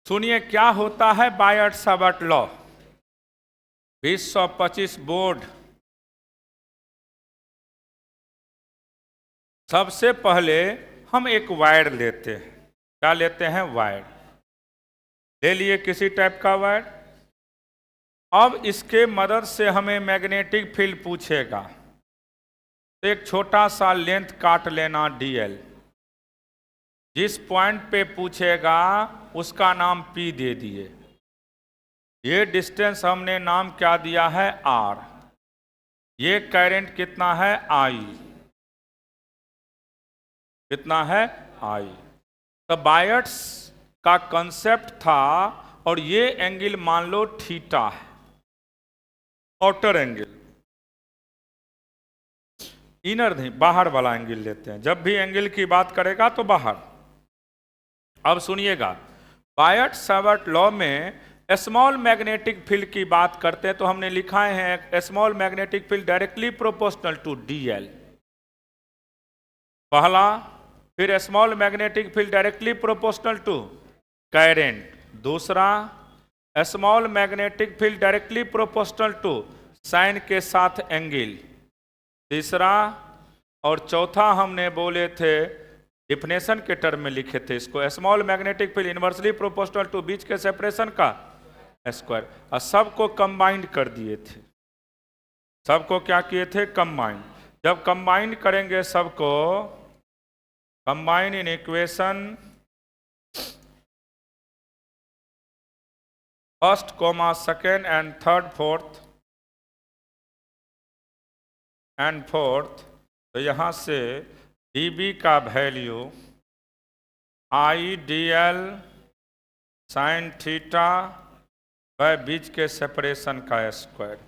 सुनिए क्या होता है बायट-सैवर्ट लॉ। 20-25 बोर्ड सबसे पहले हम एक वायर लेते हैं। क्या लेते हैं, वायर ले लिए, किसी टाइप का वायर। अब इसके मदद से हमें मैग्नेटिक फील्ड पूछेगा तो एक छोटा सा लेंथ काट लेना dl। जिस पॉइंट पे पूछेगा उसका नाम P दे दिए। ये डिस्टेंस हमने नाम क्या दिया है, R। ये करंट कितना है, I। कितना है, I। तो बायट्स का कंसेप्ट था और ये एंगल मान लो थीटा है, आउटर एंगल। इनर नहीं, बाहर वाला एंगल लेते हैं। जब भी एंगल की बात करेगा तो बाहर। अब सुनिएगा, बायट-सैवर्ट लॉ में स्मॉल मैग्नेटिक फील्ड की बात करते हैं तो हमने लिखा है small magnetic field directly proportional to dl पहला। फिर small magnetic field directly proportional to current दूसरा। Small magnetic field directly proportional to sine के साथ एंगल तीसरा। और चौथा हमने बोले थे, डिफिनेशन के टर्म में लिखे थे इसको, small magnetic field inversely proportional to बीच के सेपरेशन का स्क्वायर। और सबको कंबाइंड कर दिए थे। सबको क्या किए थे, कंबाइंड। जब कंबाइंड करेंगे सबको, combine in equation first comma second and third fourth तो यहाँ से dB का value IDL sine theta by बीच के सेपरेशन का स्क्वायर।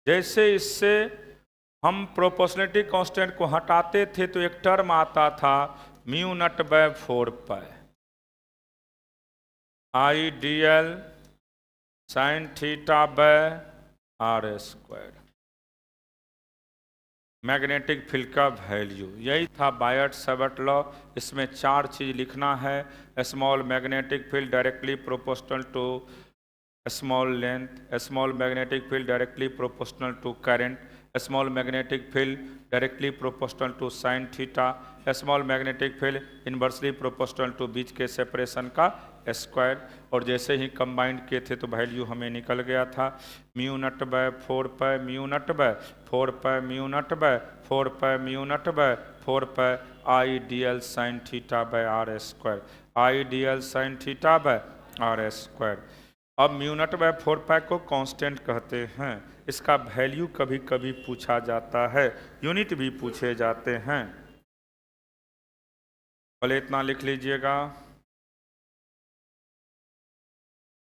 जैसे इससे हम प्रोपोर्शनलिटी कांस्टेंट को हटाते थे तो एक टर्म आता था mu naught by 4 pi IDL sine theta by R square, magnetic field का वैल्यू। यही था बायट-सैवर्ट लॉ। इसमें 4 चीज़ लिखना है। Small magnetic field directly proportional to small length, small magnetic field directly proportional to current, small magnetic field directly proportional to sine theta, small magnetic field inversely proportional to बीच के separation का square. और जैसे ही combined किए थे तो value हमें निकल गया था mu naught by 4 pi mu naught by 4 pi mu naught by 4 pi mu naught by 4 pi IDL sine theta by R square, IDL sine theta by R square. अब म्यू नॉट बाय 4 पाई को constant कहते हैं। इसका value कभी कभी पूछा जाता है, यूनिट भी पूछे जाते हैं। पहले इतना लिख लीजिएगा।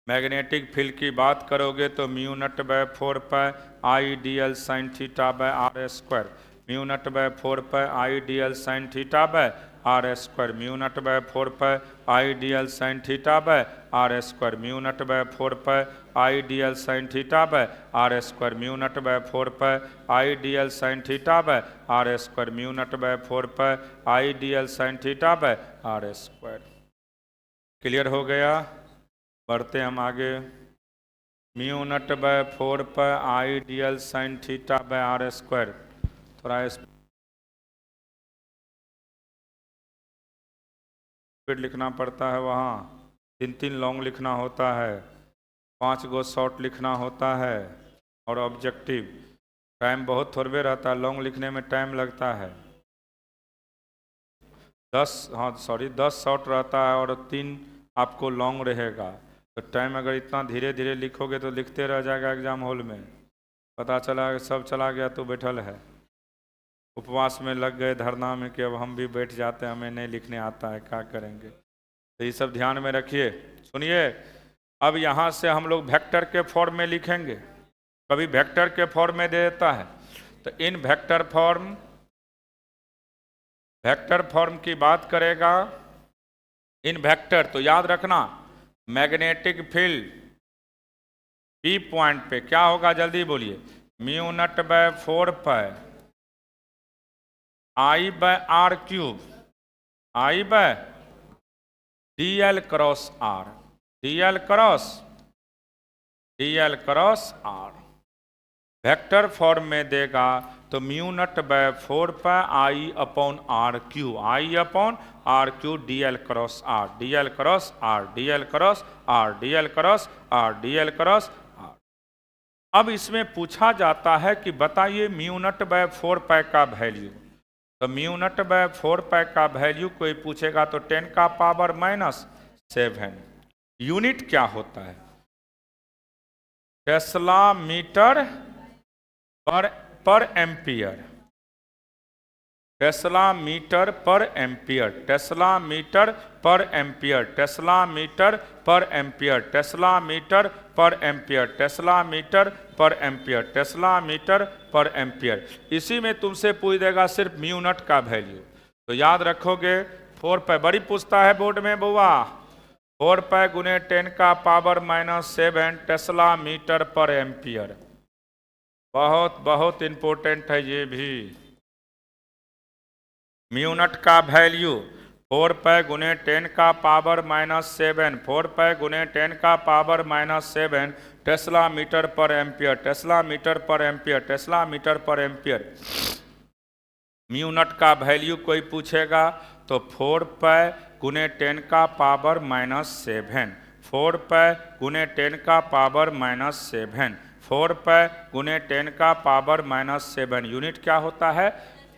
मैग्नेटिक फील्ड की बात करोगे तो mu naught by 4 pi I D L sine theta by R square, mu naught by 4 pi I D L sine theta by R square, mu naught by 4 pi I D L sine theta by R square, mu naught by 4 pi I D L sine theta by R square, mu naught by 4 pi I D L sine theta by R square, mu naught by 4 pi I D L sine theta by R square. Clear हो गया? बढ़ते हम आगे। Mu naught by 4 pi I D L sine theta by R square, थोड़ा speed लिखना पड़ता है, वहाँ 3 लॉन्ग लिखना होता है, 5 गो शॉर्ट लिखना होता है, और ऑब्जेक्टिव। टाइम बहुत थोड़े रहता है, लॉन्ग लिखने में टाइम लगता है। 10 शॉर्ट रहता है और 3 आपको लॉन्ग रहेगा। तो टाइम अगर इतना धीरे धीरे लिखोगे तो लिखते रह जाएगा एग्जाम हॉल में, पता चला सब चला गया तो बैठल है। उपवास में लग गए धरना में कि अब हम भी बैठ जाते हैं, हमें नहीं लिखने आता है, क्या करेंगे। तो ये सब ध्यान में रखिए। सुनिए, अब यहाँ से हम लोग वेक्टर के फॉर्म में लिखेंगे, कभी वेक्टर के फॉर्म में दे देता है। तो इन वेक्टर फॉर्म की बात करेगा, इन वेक्टर, तो याद रखना मैग्नेटिक फील्ड पी पॉइंट पे क्या होगा, जल्दी बोलिए। Mu naught by 4 pi I by R cube, I by D L cross R, D L cross R. Vector form में देगा तो mu naught by 4 pi I upon R cube, I upon R cube D L cross R, D L cross R, D L cross R, D L cross R, D L cross R. अब इसमें पूछा जाता है कि बताइए mu naught by 4 पाई का value. तो mu naught by 4 पाई का वैल्यू कोई पूछेगा तो 10 का पावर -7। यूनिट क्या होता है? टेस्ला मीटर पर एम्पियर, टेस्ला मीटर पर एम्पियर, टेस्ला मीटर पर एम्पियर, टेस्ला मीटर पर एम्पियर, टेस्ला मीटर पर एम्पियर, टेस्ला मीटर पर एम्पियर, टेस्ला मीटर पर एम्पियर। इसी में तुमसे पूछ देगा सिर्फ म्यू नॉट का वैल्यू। तो याद रखोगे 4 पाई, बड़ी पूछता है बोर्ड में बुआ, 4 पाई गुने 10 का पावर -7 टेस्ला मीटर पर एम्पियर। बहुत बहुत इंपॉर्टेंट है ये भी। म्यू नॉट का वैल्यू 4 पाई गुने 10 का पावर -7, 4 पाई गुने 10 का पावर -7 टेस्ला मीटर पर एम्पियर, टेस्ला मीटर पर एम्पियर, टेस्ला मीटर पर एम्पियर। म्यू नॉट का वैल्यू कोई पूछेगा तो 4 पाई गुने 10 का पावर -7, 4 पाई गुने 10 का पावर -7, 4 पाई गुने 10 का पावर -7। यूनिट क्या होता है?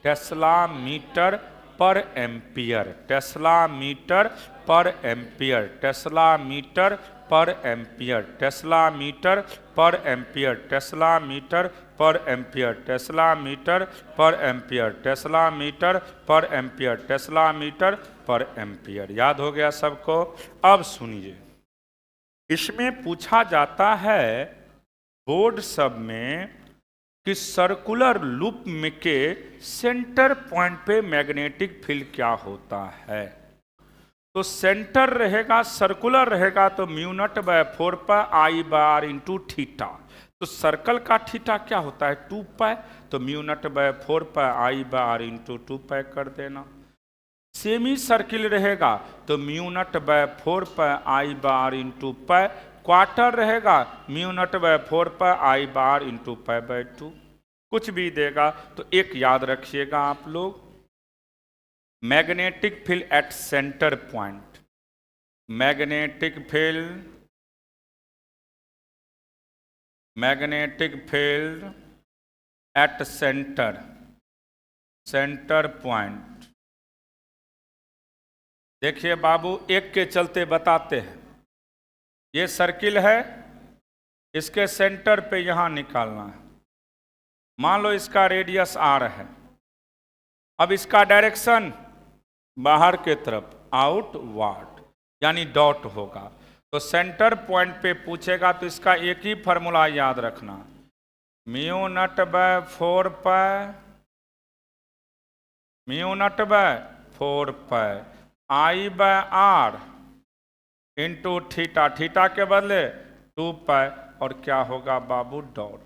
टेस्ला मीटर पर एम्पियर, टेस्ला मीटर पर एम्पियर, टेस्ला मीटर पर एम्पियर, टेस्ला मीटर पर एम्पियर, टेस्ला मीटर पर एम्पियर, टेस्ला मीटर पर एम्पियर, टेस्ला मीटर पर एम्पियर, टेस्ला मीटर पर एम्पियर। याद हो गया सबको? अब सुनिए, इसमें पूछा जाता है बोर्ड सब में कि सर्कुलर लूप में के सेंटर पॉइंट पे मैग्नेटिक फील्ड क्या होता है। तो सेंटर रहेगा, सर्कुलर रहेगा तो mu naught by 4 pi I by R into theta. तो सर्कल का थीटा क्या होता है? 2 पाई। तो mu naught by 4 pi I by R into 2 pi कर देना। सेमी सर्किल रहेगा तो mu naught by 4 pi I by R into pi. Quarter रहेगा mu naught by 4 pi I by R into pi by 2। कुछ भी देगा तो एक याद रखिएगा आप लोग, magnetic field at centre point, magnetic field at centre point. देखिए बाबू, एक के चलते बताते हैं। ये सर्किल है, इसके सेंटर पे यहाँ निकालना है। मान लो इसका रेडियस r है, अब इसका डायरेक्शन बाहर के तरफ, आउटवर्ड, यानी डॉट होगा। तो सेंटर पॉइंट पे पूछेगा तो इसका एक ही फॉर्मूला याद रखना, mu naught by 4 pi, mu naught by 4 pi I by R into theta, theta के बदले 2 पाई, और क्या होगा बाबू, डॉट।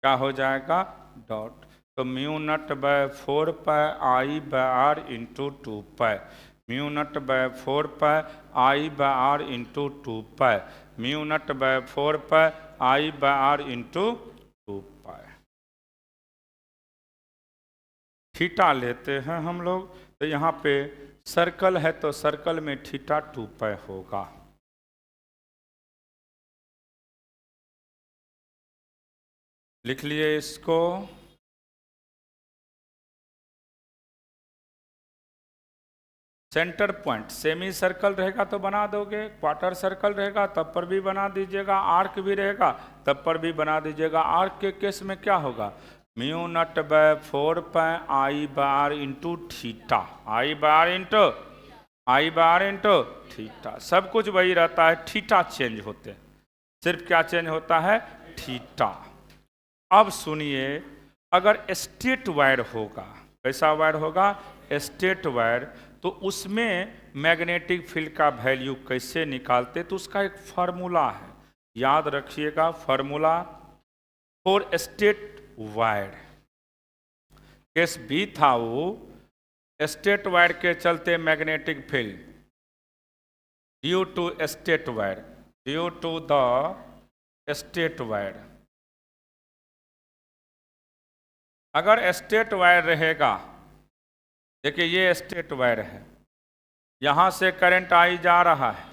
क्या हो जाएगा, डॉट। तो mu naught by 4 pi I by R into 2 pi, mu naught by 4 pi I by R into 2 pi, mu naught by 4 pi I by R into 2 pi. Theta लेते हैं हम लोग, तो यहाँ पे सर्कल है तो सर्कल में थीटा 2 पाई होगा। लिख लिए इसको। सेंटर पॉइंट सेमी सर्कल रहेगा तो बना दोगे, क्वार्टर सर्कल रहेगा तब पर भी बना दीजिएगा, आर्क भी रहेगा तब पर भी बना दीजिएगा। आर्क के केस में क्या होगा, mu naught by 4 pi I by R into theta, I by R into, I by R into theta. सब कुछ वही रहता है, थीटा चेंज होते हैं, सिर्फ क्या चेंज होता है, थीटा। अब सुनिए, अगर स्ट्रेट वायर होगा, कैसा वायर होगा, स्ट्रेट वायर, तो उसमें मैग्नेटिक फील्ड का वैल्यू कैसे निकालते, तो उसका एक फार्मूला है, याद रखिएगा। Formula for straight wire, case B था वो, स्ट्रेट वायर के चलते magnetic field due to straight wire, due to the straight wire. अगर स्ट्रेट वायर रहेगा, देखिए ये स्ट्रेट वायर है, यहाँ से करंट आई जा रहा है,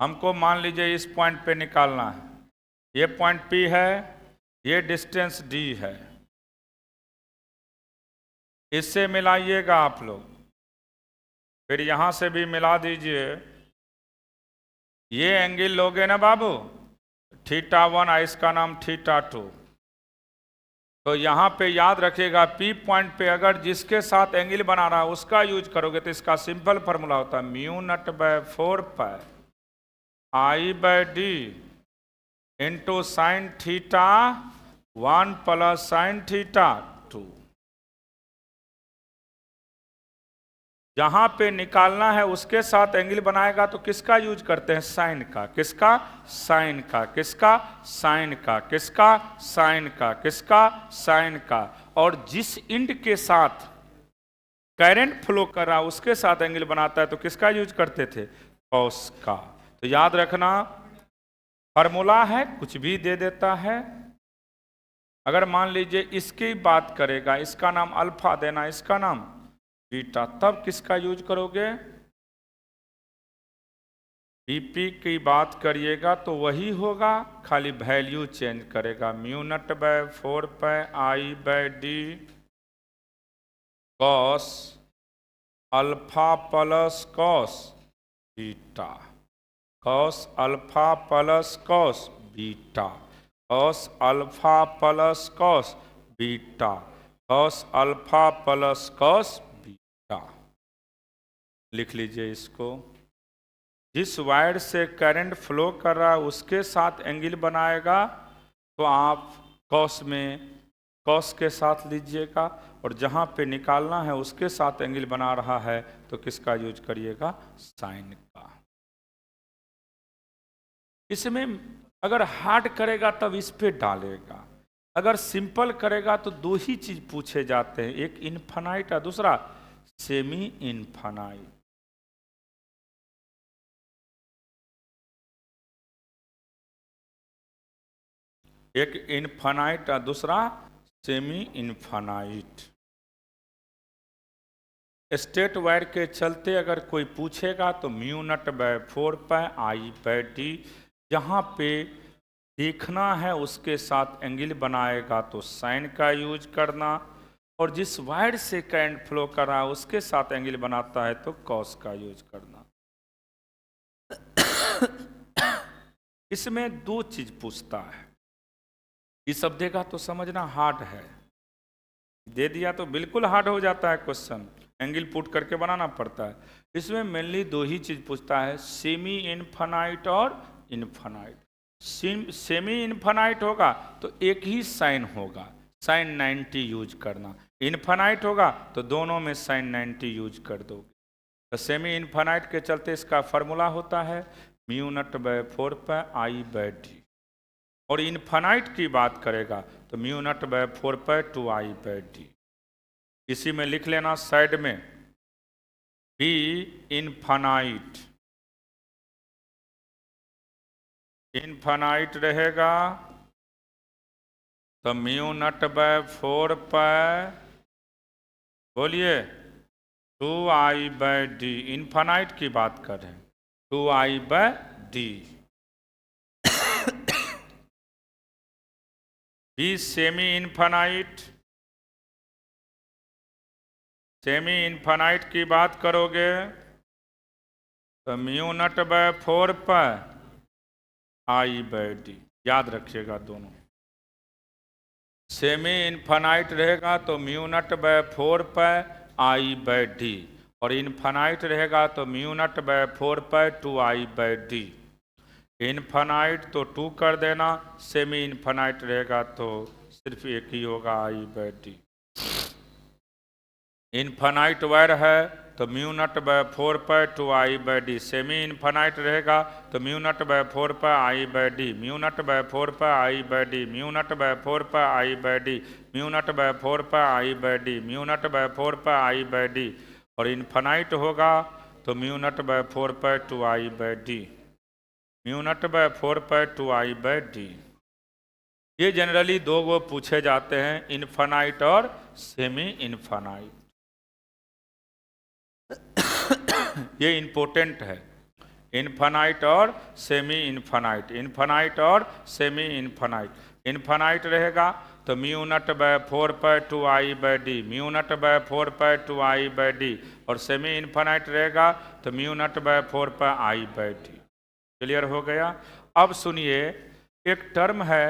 हमको मान लीजिए इस पॉइंट पे निकालना है, ये पॉइंट P है, ये डिस्टेंस D है, इससे मिलाइएगा आप लोग, फिर यहाँ से भी मिला दीजिए, ये एंगल लोगे ना बाबू, θ1, इसका नाम θ2। तो यहाँ पे याद रखिएगा, P पॉइंट पे अगर जिसके साथ एंगल बना रहा है उसका यूज करोगे तो इसका सिंपल फार्मूला होता है mu naught by 4 pi I by D into sine θ1 plus sine θ2। जहाँ पे निकालना है उसके साथ एंगल बनाएगा तो किसका यूज करते हैं, साइन का, किसका, साइन का, किसका, साइन का, किसका, साइन का, किसका, साइन का। और जिस इंड के साथ करंट फ्लो कर रहा है उसके साथ एंगल बनाता है तो किसका यूज करते थे, कॉस का। तो याद रखना, फार्मूला है, कुछ भी दे देता है। अगर मान लीजिए इसकी बात करेगा, इसका नाम अल्फा देना, इसका नाम बीटा, तब किसका यूज करोगे, बीपी की बात करिएगा तो वही होगा, खाली वैल्यू चेंज करेगा, mu naught by 4 pi I by D cos alpha plus cos beta, cos alpha plus cos beta, cos alpha plus cos beta, cos alpha plus cos beta. लिख लीजिए इसको। जिस वायर से करंट फ्लो कर रहा है उसके साथ एंगल बनाएगा तो आप कॉस में कॉस के साथ लीजिएगा, और जहाँ पे निकालना है उसके साथ एंगल बना रहा है तो किसका यूज करिएगा, साइन का। इसमें अगर हार्ड करेगा तब इस पे डालेगा, अगर सिंपल करेगा तो दो ही चीज पूछे जाते हैं, एक इनफाइनाइट और दूसरा सेमी इनफाइनाइट। एक इनफाइनाइट और दूसरा सेमी इनफाइनाइट। स्ट्रेट वायर के चलते अगर कोई पूछेगा तो mu naught by 4 pi I by D, जहाँ पे देखना है उसके साथ एंगल बनाएगा तो साइन का यूज करना, और जिस वायर से करंट फ्लो कर रहा है उसके साथ एंगल बनाता है तो कॉस का यूज करना। इसमें दो चीज पूछता है। इस सब देगा तो समझना हार्ड है, दे दिया तो बिल्कुल हार्ड हो जाता है क्वेश्चन, एंगल पुट करके बनाना पड़ता है। इसमें मेनली दो ही चीज पूछता है, सेमी इनफाइनाइट और इनफाइनाइट। सेमी इनफाइनाइट होगा तो एक ही साइन होगा, साइन 90 यूज करना। इनफाइनाइट होगा तो दोनों में साइन 90 यूज कर दोगे। तो सेमी इनफाइनाइट के चलते इसका फार्मूला होता है mu naught by 4 pi I by D. और इनफाइनाइट की बात करेगा तो mu naught by 4 pi 2 I by D. इसी में लिख लेना साइड में बी इनफाइनाइट, इनफाइनाइट रहेगा तो म्यू नॉट बाय 4 पाई, बोलिए 2 आई बाय डी। इनफाइनाइट की बात कर रहे हैं, 2 I by D. B semi infinite, semi infinite की बात करोगे तो mu naught by 4 pi I by D. याद रखिएगा दोनों। सेमी इनफाइनाइट रहेगा तो mu naught by 4 pi I by D, और इनफाइनाइट रहेगा तो mu naught by 4 pi 2 I by D. Infinite तो 2 कर देना, सेमी इनफाइनाइट रहेगा तो सिर्फ एक ही होगा I by D. Infinite wire है तो mu naught by 4 pi 2 I by D. Semi infinite रहेगा तो mu naught by 4 pi I by D, mu naught by 4 pi I by D, mu naught by 4 pi I by D, mu naught by 4 pi I by D, mu naught by 4 pi I by D. और infinite होगा तो mu naught by 4 pi 2 I by D, mu naught by 4 pi 2 I by D. ये generally दो वो पूछे जाते हैं, infinite और सेमी इनफाइनाइट। ये इंपॉर्टेंट है, इनफाइनाइट और सेमी इनफाइनाइट, इनफाइनाइट और सेमी इनफाइनाइट। इनफाइनाइट रहेगा तो mu naught by 4 pi 2 I by D, mu naught by 4 pi 2 I by D. और सेमी इनफाइनाइट रहेगा तो mu naught by 4 pi I by D. Clear हो गया। अब सुनिए, एक टर्म है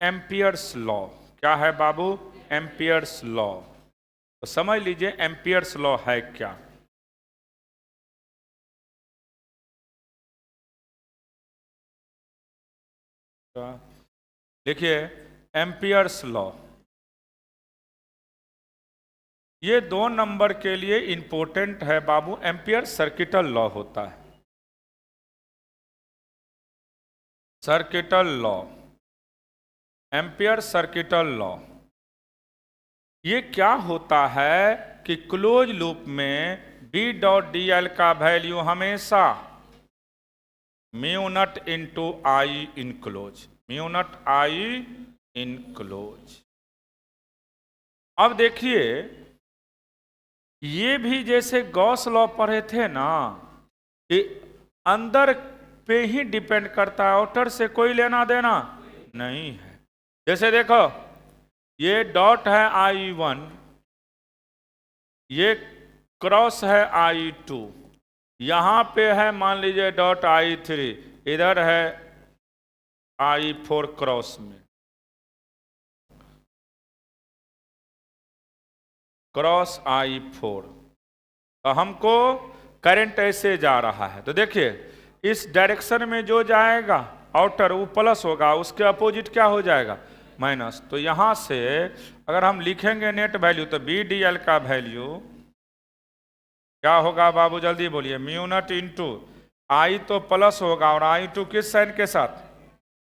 एम्पियर्स लॉ। क्या है बाबू? Ampere's law. तो समझ लीजिए एम्पियर्स लॉ है क्या। देखिए एम्पियर्स लॉ, ये 2 नंबर के लिए इंपॉर्टेंट है बाबू। एम्पियर सर्किटल लॉ होता है, circuital law, ampere circuital law. ये क्या होता है कि क्लोज लूप में बी डॉट डी एल का वैल्यू हमेशा mu naught into I in close, mu not I in close. अब देखिए ये भी जैसे गॉस लॉ पढ़े थे ना, कि अंदर पे ही डिपेंड करता है, आउटर से कोई लेना देना नहीं है। जैसे देखो ये डॉट है I1, ये क्रॉस है I2, यहां पे है मान लीजिए डॉट I3, इधर है I4 क्रॉस में, क्रॉस I4। तो हमको करंट ऐसे जा रहा है, तो देखिए इस डायरेक्शन में जो जाएगा आउटर वो प्लस होगा, उसके अपोजिट क्या हो जाएगा माइनस। तो यहां से अगर हम लिखेंगे नेट वैल्यू तो बी डी एल का वैल्यू क्या होगा बाबू जल्दी बोलिए, म्यू नॉट इंटू आई तो प्लस होगा और I2 किस साइन के साथ,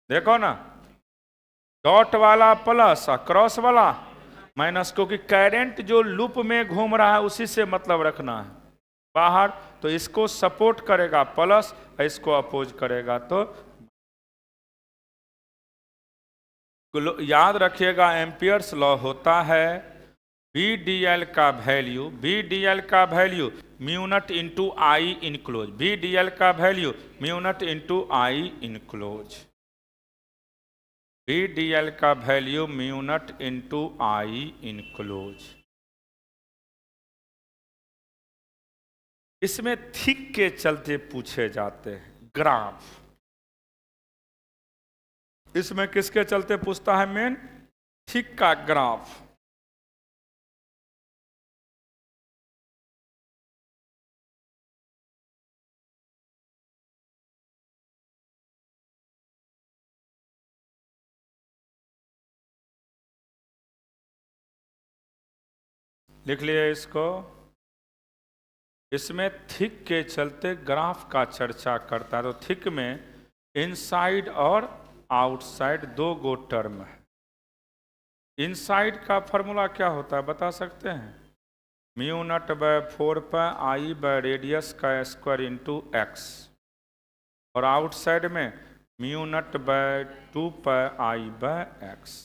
देखो ना डॉट वाला प्लस और क्रॉस वाला माइनस, क्योंकि करंट जो लूप में घूम रहा है उसी से मतलब रखना है बाहर, तो इसको सपोर्ट करेगा प्लस, इसको अपोज करेगा तो। याद रखिएगा एम्पियर्स लॉ होता है बी डी एल का वैल्यू, बी डी एल का value mu naught into I in close, B D L का value mu naught into I in close, B D L का value mu naught into I in close. इसमें thick के चलते पूछे जाते हैं graph. इसमें किसके चलते पूछता है मेन? थिक का ग्राफ। लिख लिए इसको। इसमें थिक के चलते ग्राफ का चर्चा करता है। तो थिक में इनसाइड और आउटसाइड दो गो टर्म है। इनसाइड का फॉर्मूला क्या होता है बता सकते हैं? Mu naught by 4 pi I by radius का स्क्वायर इंटू एक्स। और आउटसाइड में mu naught by 2 pi I by X.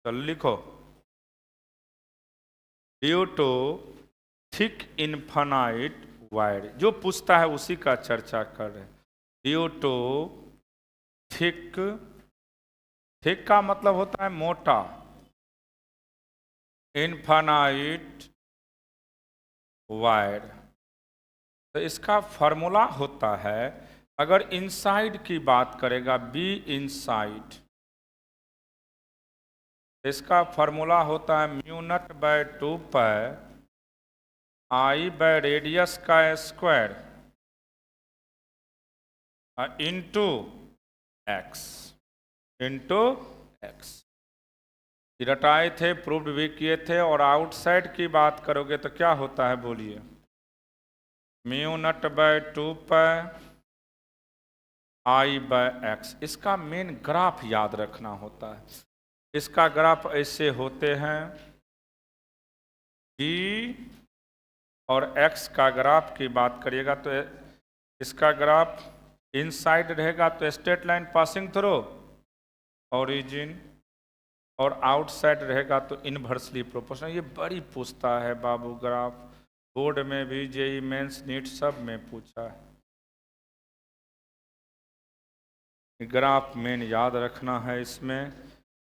चलो लिखो, due to thick infinite wide, जो पूछता है उसी का चर्चा कर रहे हैं। ड्यू टू थिक, थिक का मतलब होता है मोटा, इनफाइनाइट वाइड। तो इसका फॉर्मूला होता है, अगर इनसाइड की बात करेगा बी इनसाइड, इसका फॉर्मूला होता है mu naught by 2 pi I by radius का square into X, into X. रटाए थे, प्रूव्ड भी किए थे। और आउटसाइड की बात करोगे तो क्या होता है बोलिए? Mu naught by 2 pi I by x. इसका मेन ग्राफ याद रखना होता है। इसका ग्राफ ऐसे होते हैं, बी और एक्स का ग्राफ की बात करिएगा तो इसका ग्राफ इनसाइड रहेगा तो straight line passing through origin, और आउटसाइड रहेगा तो इनवर्सली प्रोपोर्शनल। ये बड़ी पूछता है बाबू ग्राफ, बोर्ड में भी, जेई मेंस, नीट सब में पूछा है। ग्राफ मेन याद रखना है। इसमें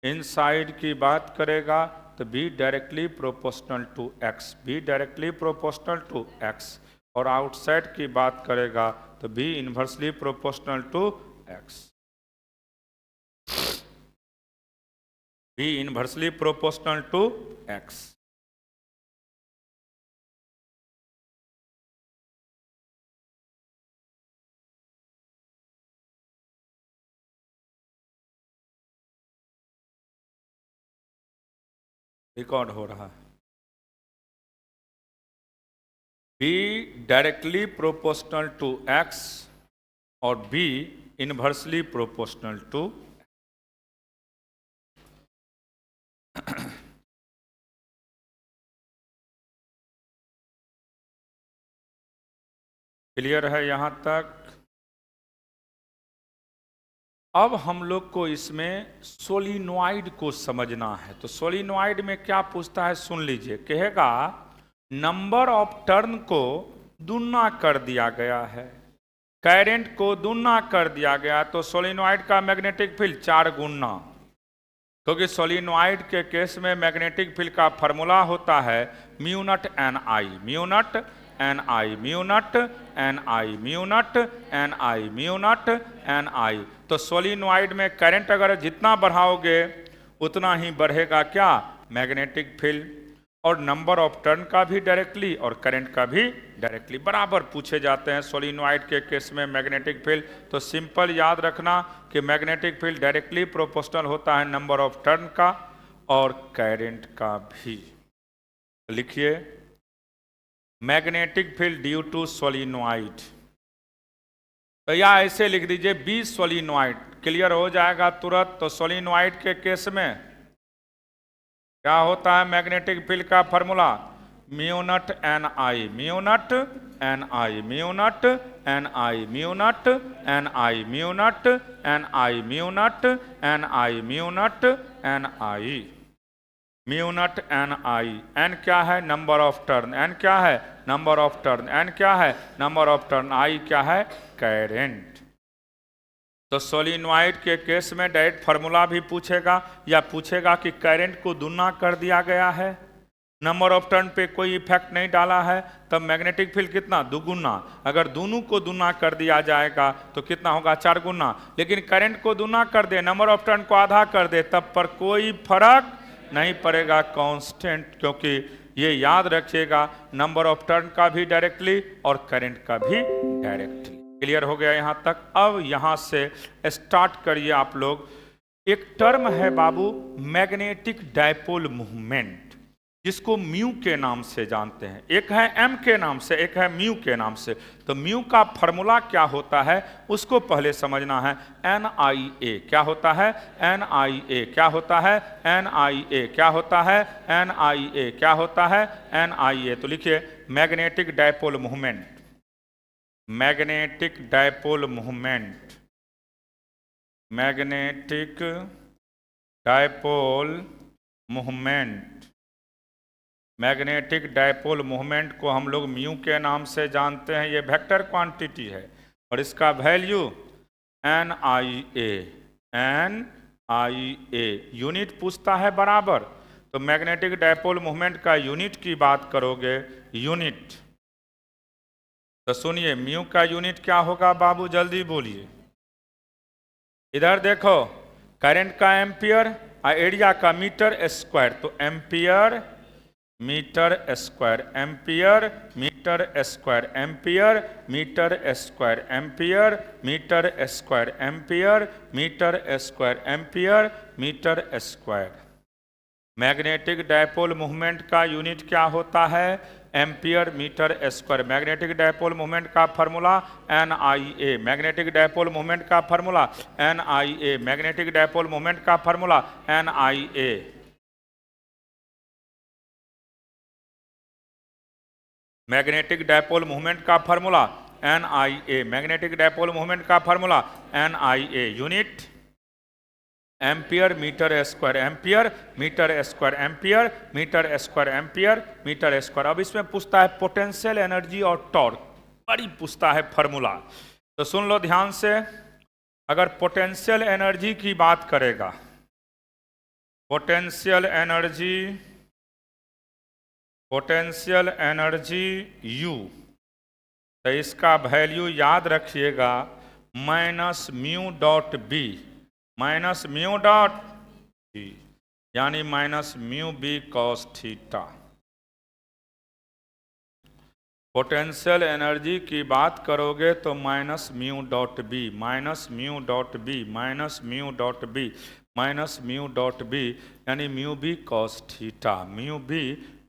इनसाइड की बात करेगा तो B directly proportional to X, B directly proportional to X. और आउटसाइड की बात करेगा तो B inversely proportional to X, B inversely proportional to X. Record हो रहा है। B directly proportional to X और B inversely proportional to. Clear है यहाँ तक? अब हम लोग को इसमें सोलिनॉइड को समझना है। तो सोलिनॉइड में क्या पूछता है सुन लीजिए। कहेगा नंबर ऑफ टर्न को दुना कर दिया गया है, करंट को दुना कर दिया गया, तो सोलिनॉइड का मैग्नेटिक फील्ड 4 गुना। क्योंकि सोलिनॉइड के केस में मैग्नेटिक फील्ड का फॉर्मूला होता है mu naught N I, mu naught N I, mu naught N I, mu naught N I, mu naught N I. तो सोलिनॉइड में करंट अगर जितना बढ़ाओगे उतना ही बढ़ेगा क्या? Magnetic field. और नंबर ऑफ टर्न का भी डायरेक्टली और करंट का भी डायरेक्टली बराबर पूछे जाते हैं सोलिनॉइड के केस में मैग्नेटिक फील्ड। तो सिंपल याद रखना कि मैग्नेटिक फील्ड डायरेक्टली प्रोपोर्शनल होता है नंबर ऑफ टर्न का और करंट का भी। लिखिए magnetic field due to solenoid. तो या ऐसे लिख दीजिए बी सोलिनॉइड, क्लियर हो जाएगा तुरंत। तो सोलिनॉइड के केस में क्या होता है? मैग्नेटिक फील्ड का formula mu naught N I, mu naught N I, mu naught N I, mu naught N I, mu naught N I, mu naught N I, mu naught N I, mu naught N I. N क्या है? Number of turn. N क्या है? Number of turn. N क्या है? Number of turn. आई क्या है? Current. तो solenoid के केस में डायरेक्ट फार्मूला भी पूछेगा या पूछेगा कि करंट को दुना कर दिया गया है, नंबर ऑफ टर्न पे कोई इफेक्ट नहीं डाला है, तब मैग्नेटिक फील्ड कितना, दुगुना। अगर दोनों को दूना कर दिया जाएगा तो कितना होगा, 4 गुना। लेकिन करंट को दूना कर दे, नंबर ऑफ टर्न को आधा कर दे, तब पर कोई फर्क नहीं पड़ेगा, कांस्टेंट। क्योंकि ये याद रखिएगा, नंबर ऑफ टर्न का भी डायरेक्टली और करंट का भी डायरेक्टली। क्लियर हो गया यहाँ तक। अब यहाँ से स्टार्ट करिए आप लोग। एक टर्म है बाबू, मैग्नेटिक डायपोल मूवमेंट, जिसको म्यू के नाम से जानते हैं। एक है एम के नाम से, एक है म्यू के नाम से। तो म्यू का फॉर्मूला क्या होता है उसको पहले समझना है। NIA क्या होता है, NIA क्या होता है, NIA क्या होता है, NIA क्या होता है, NIA। तो लिखिए magnetic dipole movement, magnetic dipole movement, magnetic dipole movement. Magnetic dipole movement को हम लोग म्यू के नाम से जानते हैं। ये वेक्टर क्वांटिटी है और इसका वैल्यू NIA, NIA यूनिट पूछता है बराबर। तो मैग्नेटिक डायपोल मूवमेंट का यूनिट की बात करोगे, यूनिट, तो सुनिए म्यू का यूनिट क्या होगा बाबू, जल्दी बोलिए। इधर देखो, करंट का एम्पियर और एरिया का मीटर स्क्वायर। तो ampere metre square, ampere metre square, ampere metre square, ampere metre square, ampere metre square, ampere metre square. Magnetic dipole movement का यूनिट क्या होता है, ampere metre square. Magnetic dipole movement का formula NIA, magnetic dipole movement का formula NIA, magnetic dipole movement का formula NIA। Magnetic dipole movement का formula NIA, magnetic dipole movement का formula NIA। Unit ampere metre square, ampere metre square, ampere metre square, ampere metre square. अब इसमें पूछता है potential energy और torque, बड़ी पूछता है फार्मूला। तो सुन लो ध्यान से। अगर पोटेंशियल एनर्जी की बात करेगा, potential energy, potential energy U, तो इसका वैल्यू याद रखिएगा minus mu dot B, minus mu dot B, यानी minus mu B cos theta. Potential energy की बात करोगे तो minus mu dot B, minus mu dot B, minus mu dot B, minus mu dot B, यानी mu B cos theta, mu B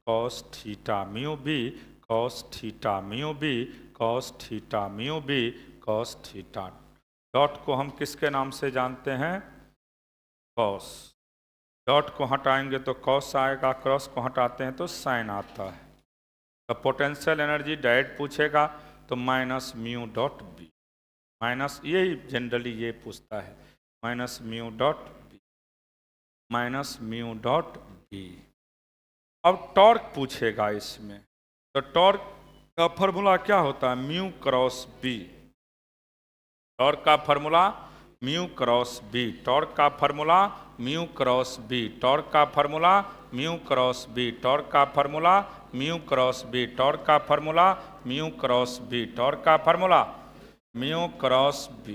cos theta, mu B cos theta, mu B cos theta, mu B cos theta. Dot को हम किसके नाम से जानते हैं, cos. Dot को हटाएंगे तो कॉस आएगा, क्रॉस को हटाते हैं तो साइन आता है। तो पोटेंशियल एनर्जी डायरेक्ट पूछेगा तो minus mu dot B, minus, यही जनरली ये पूछता है, minus mu dot B, minus mu dot B. अब टॉर्क पूछेगा इसमें, तो टॉर्क का फॉर्मूला क्या होता है, म्यू क्रॉस बी। टॉर्क का formula mu cross B, torque का formula mu cross B, torque का formula mu cross B, torque का formula mu cross B, torque का formula mu cross B, torque का formula mu cross B,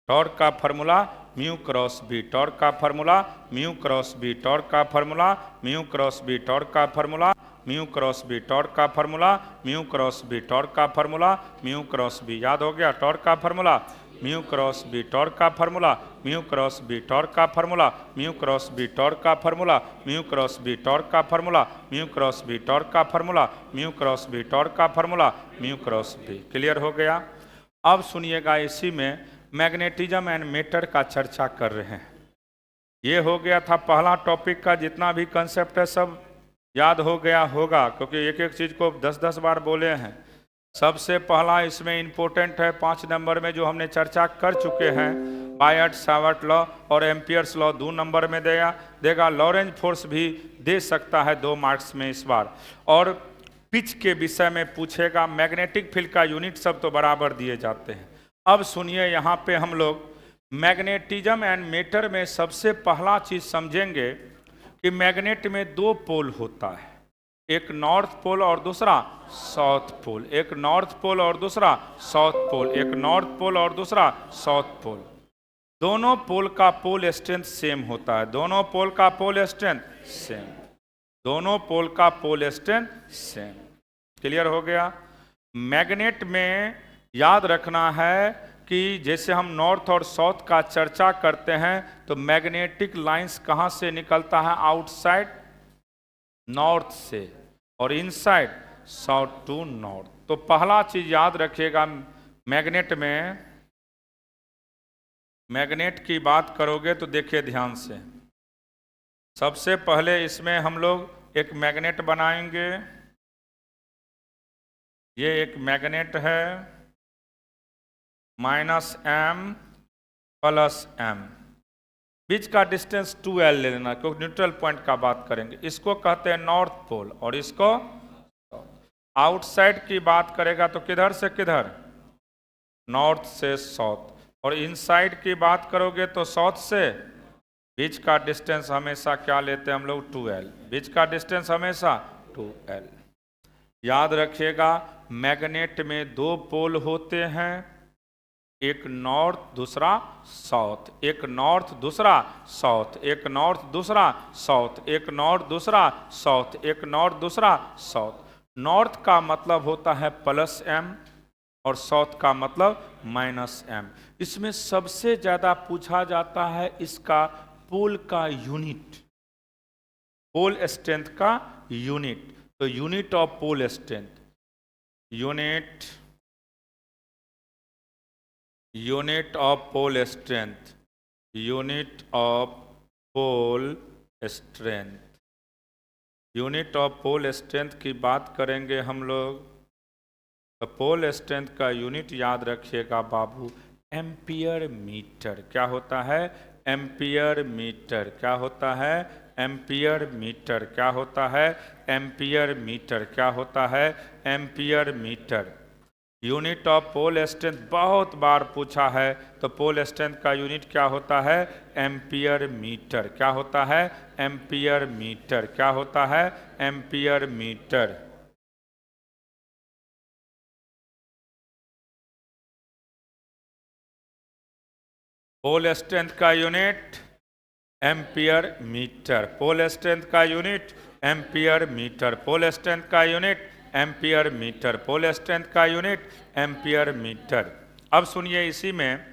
torque का formula mu cross B, torque का formula mu cross B, torque का formula mu cross B, torque का formula mu cross B, torque का formula mu cross B, torque का formula mu cross B. याद हो गया, torque का formula mu cross B, torque का formula mu cross B, torque का formula mu cross B, torque का formula mu cross B, torque का formula mu cross B, torque का formula mu cross B, torque का formula mu cross B. Clear हो गया। अब सुनिएगा, इसी में मैग्नेटिज्म एंड मैटर का चर्चा कर रहे हैं। ये हो गया था पहला टॉपिक का, जितना भी कंसेप्ट है सब याद हो गया होगा, क्योंकि एक एक चीज़ को 10-10 बार बोले हैं। सबसे पहला इसमें इम्पोर्टेंट है 5 नंबर में जो हमने चर्चा कर चुके हैं, बायट सावर्ट लॉ और एम्पियर्स लॉ 2 नंबर में देगा। लॉरेंज फोर्स भी दे सकता है 2 मार्क्स में इस बार। और पिच के विषय में पूछेगा, मैग्नेटिक फील्ड का यूनिट सब तो बराबर दिए जाते हैं। अब सुनिए, यहाँ पे हम लोग मैग्नेटिज्म एंड मैटर में सबसे पहला चीज़ समझेंगे कि मैग्नेट में 2 पोल होता है। एक नॉर्थ पोल और दूसरा साउथ पोल, एक नॉर्थ पोल और दूसरा साउथ पोल, एक नॉर्थ पोल और दूसरा साउथ पोल। दोनों पोल का पोल स्ट्रेंथ सेम होता है, दोनों पोल का पोल स्ट्रेंथ सेम, दोनों पोल का पोल स्ट्रेंथ सेम। क्लियर हो गया। मैग्नेट में याद रखना है कि जैसे हम नॉर्थ और साउथ का चर्चा करते हैं तो मैग्नेटिक लाइंस कहाँ से निकलता है, आउटसाइड नॉर्थ से और इनसाइड साउथ टू नॉर्थ। तो पहला चीज याद रखिएगा, मैग्नेट में, मैग्नेट की बात करोगे तो देखिए ध्यान से, सबसे पहले इसमें हम लोग एक मैग्नेट बनाएंगे। ये एक मैग्नेट है, -m + m, बीच का डिस्टेंस 2l ले लेना क्योंकि न्यूट्रल पॉइंट का बात करेंगे। इसको कहते हैं नॉर्थ पोल और इसको आउटसाइड की बात करेगा तो किधर से किधर, नॉर्थ से साउथ, और इनसाइड की बात करोगे तो साउथ से, बीच का डिस्टेंस हमेशा क्या लेते हैं हम लोग, 2l, बीच का डिस्टेंस हमेशा 2l। याद रखिएगा मैग्नेट में दो पोल होते हैं, एक नॉर्थ दूसरा साउथ, एक नॉर्थ दूसरा साउथ, एक नॉर्थ दूसरा साउथ, एक नॉर्थ दूसरा साउथ, एक नॉर्थ दूसरा साउथ। नॉर्थ का मतलब होता है +m और साउथ का मतलब -m। इसमें सबसे ज्यादा पूछा जाता है इसका पोल का यूनिट, पोल स्ट्रेंथ का यूनिट। तो unit of pole strength, unit of pole strength, unit of pole strength, unit of pole strength की बात करेंगे हम लोग तो पोल स्ट्रेंथ का यूनिट याद रखिएगा बाबू, एम्पियर मीटर। क्या होता है, एम्पियर मीटर। क्या होता है, एम्पियर मीटर। क्या होता है, एम्पियर मीटर। क्या होता है, ampere metre. Unit of pole strength बहुत बार पूछा है, तो पोल स्ट्रेंथ का यूनिट क्या होता है, एम्पियर मीटर। क्या होता है, एम्पियर मीटर। क्या होता है, एम्पियर मीटर। पोल स्ट्रेंथ का unit ampere metre, pole strength का unit ampere metre, pole strength का unit ampere metre, pole strength का यूनिट एम्पियर मीटर। अब सुनिए इसी में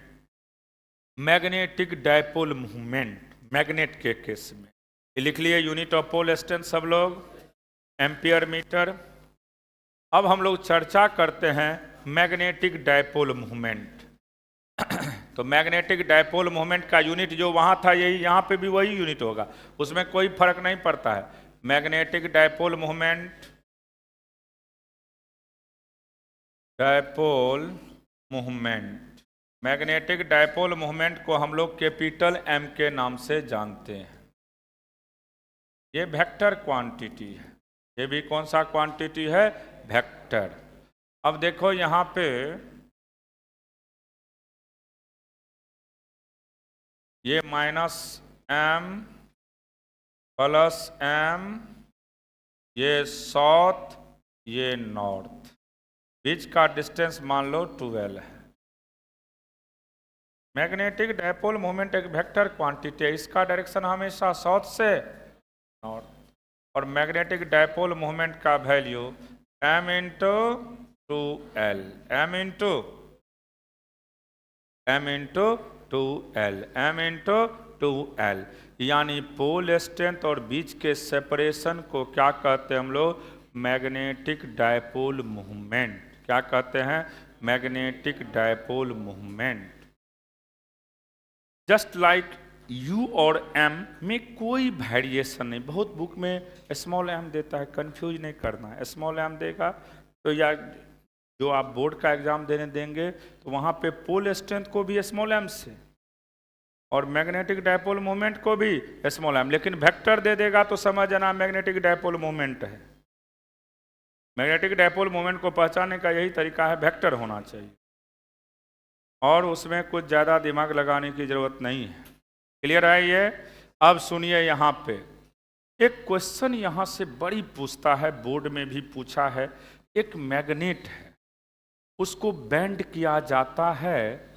मैग्नेटिक डायपोल मूवमेंट, मैग्नेट के केस में लिख लिए यूनिट ऑफ पोल स्ट्रेंथ सब लोग, एम्पियर मीटर। अब हम लोग चर्चा करते हैं मैग्नेटिक डायपोल मूवमेंट। तो मैग्नेटिक डायपोल मूवमेंट का यूनिट जो वहां था यही यहाँ पे भी वही यूनिट होगा, उसमें कोई फर्क नहीं पड़ता है। Magnetic dipole movement, dipole movement, magnetic dipole movement को हम लोग कैपिटल M के नाम से जानते हैं। ये वेक्टर क्वांटिटी है, ये भी कौन सा क्वांटिटी है, वेक्टर। अब देखो यहाँ पे ये -m + m, ये साउथ, ये नॉर्थ, बीच का डिस्टेंस मान लो 12 है। मैग्नेटिक डायपोल मूवमेंट एक वेक्टर क्वांटिटी है, इसका डायरेक्शन हमेशा साउथ से नॉर्थ, और मैग्नेटिक डायपोल मूवमेंट का value m × 2l, m × 2l, m × 2l, यानी पोल स्ट्रेंथ और बीच के सेपरेशन को क्या कहते हैं हम लोग, मैग्नेटिक डायपोल मूवमेंट। क्या कहते हैं, magnetic dipole movement. Just like U और M में कोई वेरिएशन नहीं, बहुत बुक में स्मॉल m देता है, कंफ्यूज नहीं करना है। स्मॉल m देगा तो या जो आप बोर्ड का एग्जाम देने देंगे तो वहाँ पे पोल स्ट्रेंथ को भी स्मॉल m से और मैग्नेटिक डायपोल मूवमेंट को भी स्मॉल m, लेकिन वेक्टर दे देगा तो समझ जाना मैग्नेटिक डायपोल मूवमेंट है। मैग्नेटिक डायपोल मूवमेंट को पहचानने का यही तरीका है, वेक्टर होना चाहिए और उसमें कुछ ज़्यादा दिमाग लगाने की जरूरत नहीं है। क्लियर है ये। अब सुनिए यहाँ पे एक क्वेश्चन यहां से बड़ी पूछता है, बोर्ड में भी पूछा है। एक मैग्नेट है, उसको बेंड किया जाता है,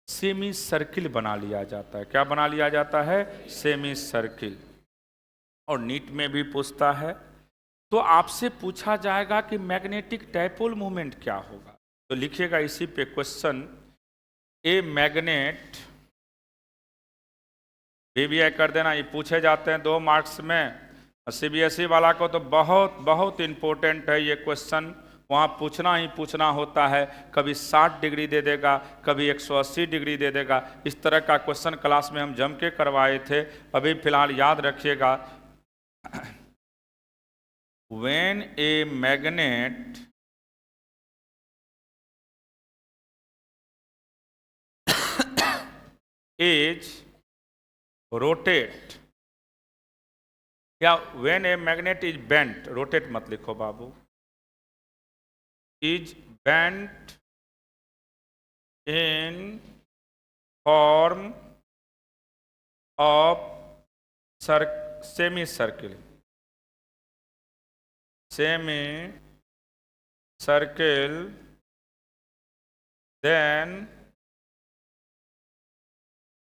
सेमी सर्किल बना लिया जाता है। क्या बना लिया जाता है? Semi circle. और नीट में भी पूछता है। तो आपसे पूछा जाएगा कि मैग्नेटिक डायपोल मोमेंट क्या होगा। तो लिखिएगा इसी पे क्वेश्चन, ए मैग्नेट, बीबीआई कर देना। ये पूछे जाते हैं 2 मार्क्स में। सीबीएसई वाला को तो बहुत बहुत इंपॉर्टेंट है ये क्वेश्चन, वहाँ पूछना ही पूछना होता है। कभी 60 डिग्री दे देगा, कभी 180 डिग्री दे देगा। इस तरह का क्वेश्चन क्लास में हम जम के करवाए थे। अभी फिलहाल याद रखिएगा, when a magnet is rotate, या when a magnet is bent, rotate मत लिखो बाबू, is bent in form of semi circle, semi circle, then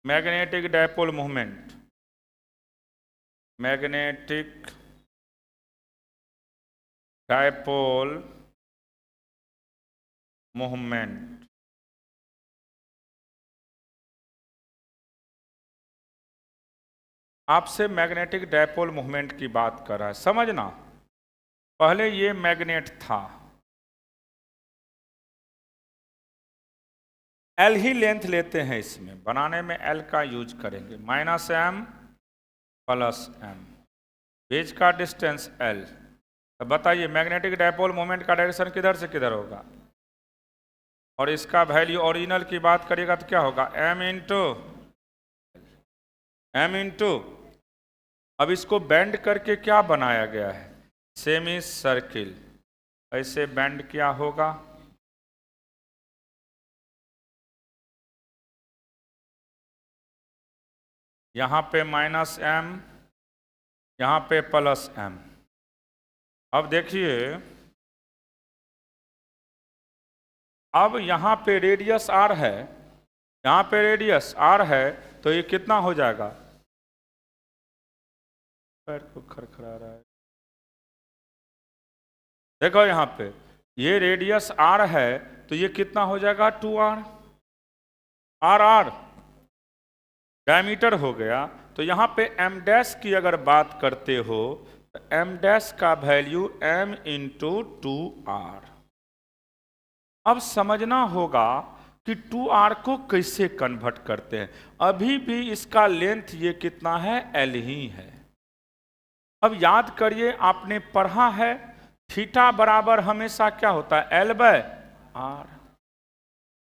magnetic dipole movement, magnetic dipole movement. आपसे मैग्नेटिक डायपोल मूवमेंट की बात कर रहा है, समझना। पहले ये मैग्नेट था, एल ही लेंथ लेते हैं, इसमें बनाने में एल का यूज करेंगे, -m + m, बीच का डिस्टेंस एल। तो बताइए मैग्नेटिक डायपोल मोमेंट का डायरेक्शन किधर से किधर होगा, और इसका वैल्यू ओरिजिनल की बात करिएगा तो क्या होगा, m इंटू। अब इसको बेंड करके क्या बनाया गया है, सेमी सर्किल। ऐसे बेंड क्या होगा, यहाँ पे -m, यहाँ पे +m। अब देखिए, अब यहाँ पे रेडियस r है, यहाँ पे रेडियस r है, तो ये कितना हो जाएगा, पैर को खरखरा रहा है, देखो यहाँ पे ये रेडियस r है, तो ये कितना हो जाएगा 2r, r डायमीटर हो गया। तो यहाँ पे m डैश की अगर बात करते हो तो m डैश का वैल्यू m इंटू 2r। अब समझना होगा कि 2r को कैसे कन्वर्ट करते हैं। अभी भी इसका लेंथ ये कितना है, l ही है। अब याद करिए, आपने पढ़ा है थीटा बराबर हमेशा क्या होता है, l/r,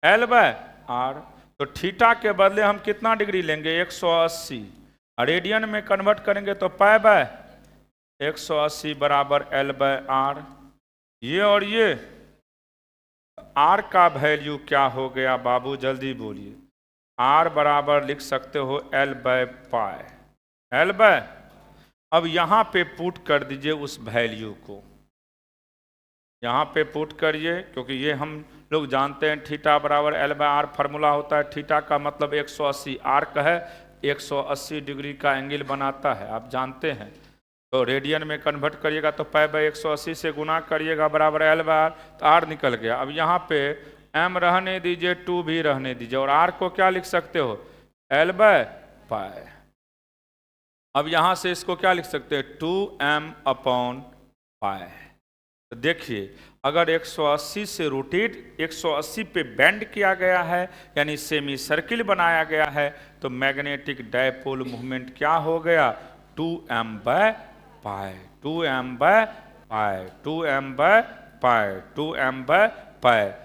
l/r। तो थीटा के बदले हम कितना डिग्री लेंगे, 180। रेडियन में कन्वर्ट करेंगे तो π/180 बराबर l/r। ये और ये r का वैल्यू क्या हो गया बाबू, जल्दी बोलिए। r बराबर लिख सकते हो l/π, l/। अब यहाँ पे पुट कर दीजिए उस वैल्यू को, यहाँ पे पुट करिए, क्योंकि ये हम लोग जानते हैं थीटा बराबर l/r फार्मूला होता है। थीटा का मतलब 180, आर्क है 180 डिग्री का एंगल बनाता है, आप जानते हैं। तो रेडियन में कन्वर्ट करिएगा तो π/180 से गुना करिएगा बराबर l/r, तो r निकल गया। अब यहाँ पे m रहने दीजिए, 2 भी रहने दीजिए, और r को क्या लिख सकते हो, l/π। अब यहाँ से इसको क्या लिख सकते हैं, 2m/π। तो देखिए, अगर 180 से रोटेट 180 पे बेंड किया गया है, यानी सेमी सर्किल बनाया गया है, तो मैग्नेटिक डायपोल मूवमेंट क्या हो गया, 2m/π, 2m/π, 2m/π, 2m/π।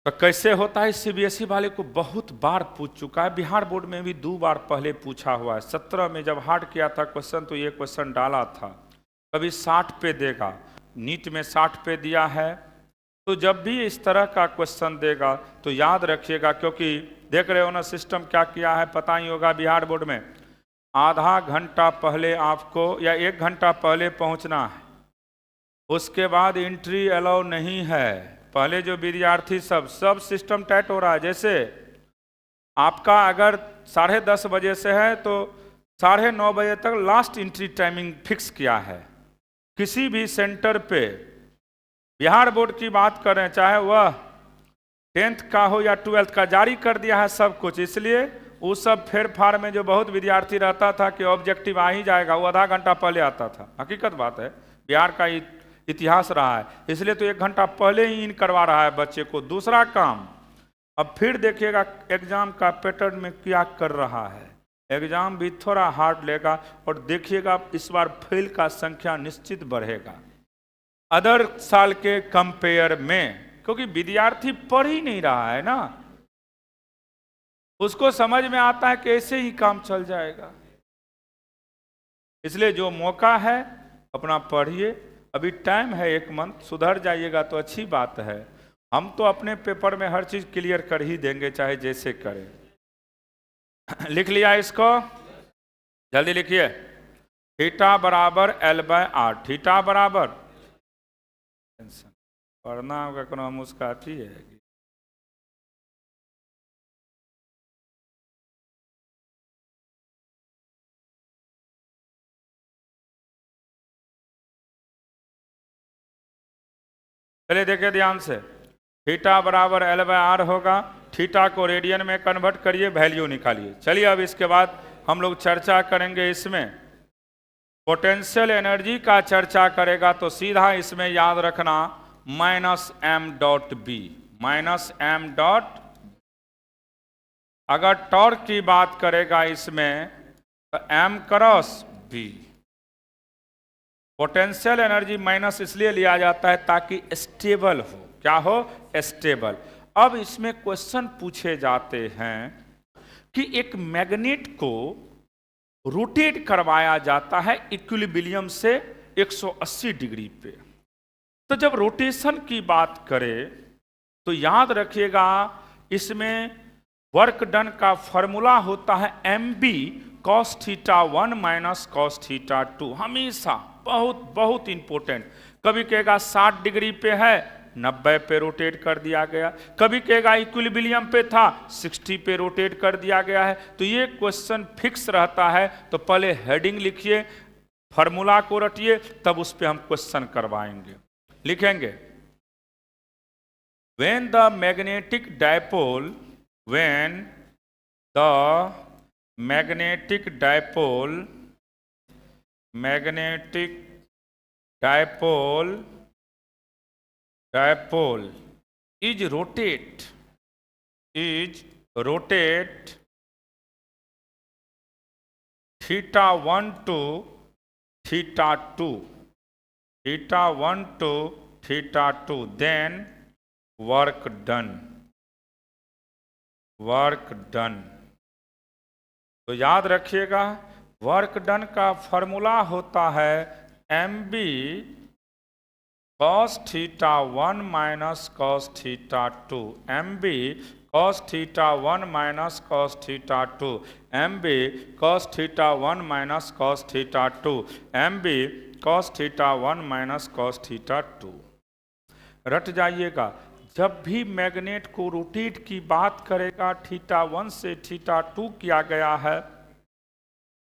तो कैसे होता है, सीबीएसई वाले को बहुत बार पूछ चुका है, बिहार बोर्ड में भी 2 बार पहले पूछा हुआ है। 17 में जब हार्ड किया था क्वेश्चन, तो ये क्वेश्चन डाला था। कभी 60 पे देगा, नीट में 60 पे दिया है। तो जब भी इस तरह का क्वेश्चन देगा तो याद रखिएगा, क्योंकि देख रहे हो ना सिस्टम क्या किया है, पता ही होगा बिहार बोर्ड में आधा घंटा पहले आपको या 1 घंटा पहले पहुंचना है। उसके बाद एंट्री अलाउ नहीं है। पहले जो विद्यार्थी सब सिस्टम टाइट हो रहा है। जैसे आपका अगर 10:30 बजे से है तो 9:30 बजे तक लास्ट एंट्री टाइमिंग फिक्स किया है। किसी भी सेंटर पे बिहार बोर्ड की बात करें, चाहे वह 10th का हो या 12th का, जारी कर दिया है सब कुछ। इसलिए उस सब फेर फार में जो बहुत विद्यार्थी रहता था कि ऑब्जेक्टिव आ ही जाएगा, वो आधा घंटा पहले आता था। हकीकत बात है, बिहार का इतिहास रहा है। इसलिए तो 1 घंटा पहले ही इन करवा रहा है बच्चे को। दूसरा काम, अब फिर देखिएगा एग्जाम का पैटर्न में क्या कर रहा है। एग्जाम भी थोड़ा हार्ड लेगा और देखिएगा इस बार फेल का संख्या निश्चित बढ़ेगा अदर साल के कंपेयर में, क्योंकि विद्यार्थी पढ़ ही नहीं रहा है ना। उसको समझ में आता है कि ऐसे ही काम चल जाएगा। इसलिए जो मौका है अपना पढ़िए। अभी टाइम है 1 मंथ, सुधर जाइएगा तो अच्छी बात है। हम तो अपने पेपर में हर चीज क्लियर कर ही देंगे, चाहे जैसे करें। लिख लिया इसको, जल्दी लिखिए। थीटा बराबर L/R। थीटा बराबर, पढ़ना होगा कोनो मुस्काती है। चलिए देखिए ध्यान से, थीटा बराबर L/R होगा। थीटा को रेडियन में कन्वर्ट करिए, वैल्यू निकालिए। चलिए अब इसके बाद हम लोग चर्चा करेंगे। इसमें पोटेंशियल एनर्जी का चर्चा करेगा तो सीधा इसमें याद रखना -m.b। -m. अगर टॉर्क की बात करेगा इसमें तो m×b। पोटेंशियल एनर्जी माइनस इसलिए लिया जाता है ताकि स्टेबल हो। क्या हो? स्टेबल। अब इसमें क्वेश्चन पूछे जाते हैं कि एक मैग्नेट को रोटेट करवाया जाता है इक्विलिब्रियम से 180 डिग्री पे। तो जब रोटेशन की बात करें तो याद रखिएगा इसमें वर्क डन का फॉर्मूला होता है mb cos θ1 माइनस cos θ2। हमेशा बहुत इंपॉर्टेंट। कभी कहेगा 60 डिग्री पे है, 90 पे रोटेट कर दिया गया। कभी कहेगा इक्विलिब्रियम पे था, 60 पे रोटेट कर दिया गया है। तो ये क्वेश्चन फिक्स रहता है। तो पहले हेडिंग लिखिए, फॉर्मूला को रटिए, तब उस पे हम क्वेश्चन करवाएंगे। लिखेंगे when the magnetic dipole is rotate θ1 to θ2, θ1 to θ2, then work done। तो याद रखिएगा वर्क डन का फॉर्मूला होता है mb cos θ1 minus cos θ2, mb cos θ1 minus cos θ2, mb cos θ1 minus cos θ2, mb cos θ1 minus cos θ2। रट जाइएगा, जब भी मैग्नेट को रोटेट की बात करेगा θ1 से θ2 किया गया है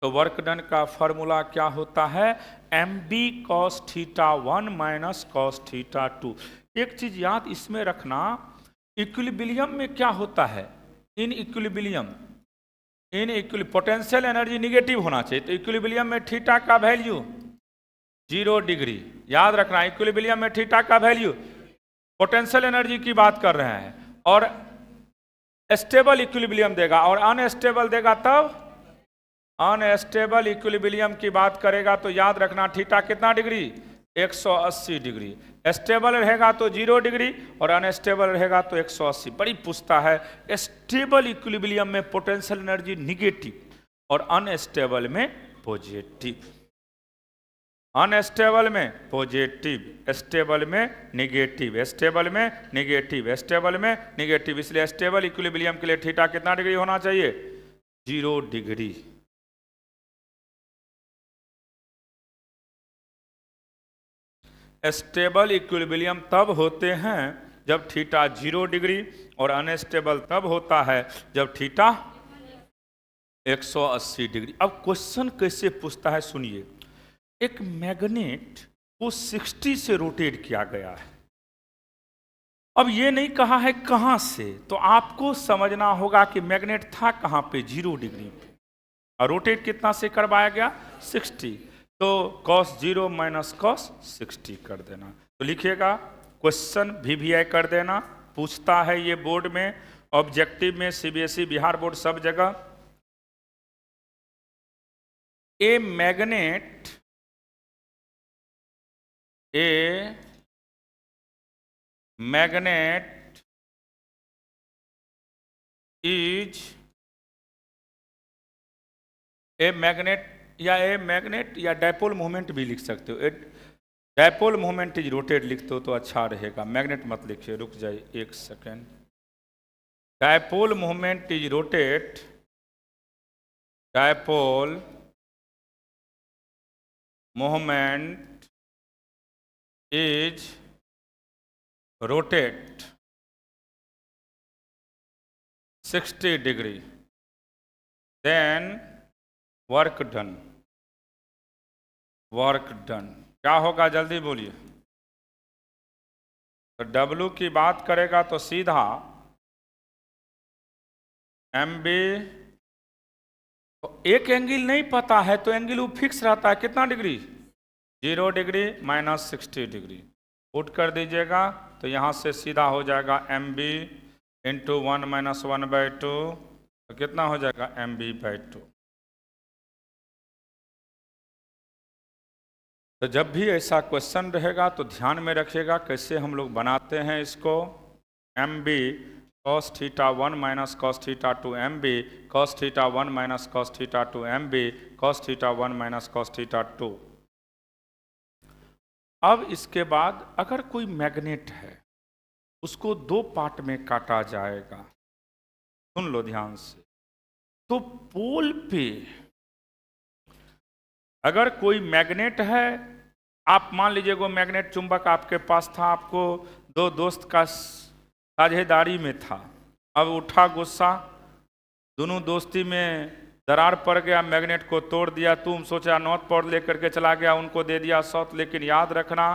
तो वर्क डन का फॉर्मूला क्या होता है? mb cos θ1 minus cos θ2। एक चीज याद इसमें रखना, इक्विलिब्रियम में क्या होता है? In equilibrium potential energy negative होना चाहिए। तो इक्विलिब्रियम में थीटा का वैल्यू 0 डिग्री। याद रखना इक्विलिब्रियम में थीटा का वैल्यू, पोटेंशियल एनर्जी की बात कर रहे हैं, और स्टेबल इक्विलिब्रियम देगा और अनस्टेबल देगा तब अनस्टेबल इक्विलिब्रियम की बात करेगा तो याद रखना थीटा कितना डिग्री? 180 डिग्री। स्टेबल रहेगा तो 0 डिग्री और अनस्टेबल रहेगा तो 180। बड़ी पूछता है, स्टेबल इक्विलिब्रियम में पोटेंशियल एनर्जी निगेटिव और अनस्टेबल में पॉजिटिव। अनस्टेबल में पॉजिटिव, स्टेबल में निगेटिव, स्टेबल में निगेटिव, स्टेबल में निगेटिव। इसलिए स्टेबल इक्विलिब्रियम के लिए थीटा कितना डिग्री होना चाहिए? 0 डिग्री। स्टेबल इक्विलिब्रियम तब होते हैं जब थीटा 0 डिग्री और अनस्टेबल तब होता है जब थीटा 180 डिग्री। अब क्वेश्चन कैसे पूछता है सुनिए, एक मैग्नेट को 60 से रोटेट किया गया है। अब ये नहीं कहा है कहां से, तो आपको समझना होगा कि मैग्नेट था कहां पे, 0 डिग्री पे, और रोटेट कितना से करवाया गया, 60। तो cos 0 माइनस cos 60 कर देना। तो लिखिएगा क्वेश्चन VVI कर देना, पूछता है ये बोर्ड में, ऑब्जेक्टिव में, CBSE बिहार बोर्ड सब जगह। ए मैग्नेट इज ए मैग्नेट या डायपोल मोमेंट भी लिख सकते हो। डायपोल मोमेंट इज रोटेट लिखते हो तो अच्छा रहेगा, मैग्नेट मत लिखिए, रुक जाइए एक second. Dipole moment is rotate, dipole moment is rotate 60 degree, then work done. Work done क्या होगा जल्दी बोलिए। तो W की बात करेगा तो सीधा MB, तो एक एंगल नहीं पता है तो एंगल वो फिक्स रहता है, कितना degree, 0 degree minus 60 degree. Put कर दीजिएगा तो यहाँ से सीधा हो जाएगा MB इंटू 1 माइनस 1/2, तो कितना हो जाएगा MB/2। तो जब भी ऐसा क्वेश्चन रहेगा तो ध्यान में रखिएगा कैसे हम लोग बनाते हैं इसको। MB cos theta 1 minus cos theta 2 MB cos theta 1 minus cos theta 2 MB cos theta 1 minus cos theta 2। अब इसके बाद अगर कोई मैग्नेट है उसको 2 पार्ट में काटा जाएगा, सुन लो ध्यान से। तो पोल पे अगर कोई मैग्नेट है, आप मान लीजिए वो मैग्नेट चुंबक आपके पास था, आपको 2 दोस्त का साझेदारी में था, अब उठा गुस्सा, दोनों दोस्ती में दरार पड़ गया, मैग्नेट को तोड़ दिया, तुम सोचा नॉर्थ पोल लेकर के चला गया, उनको दे दिया साउथ। लेकिन याद रखना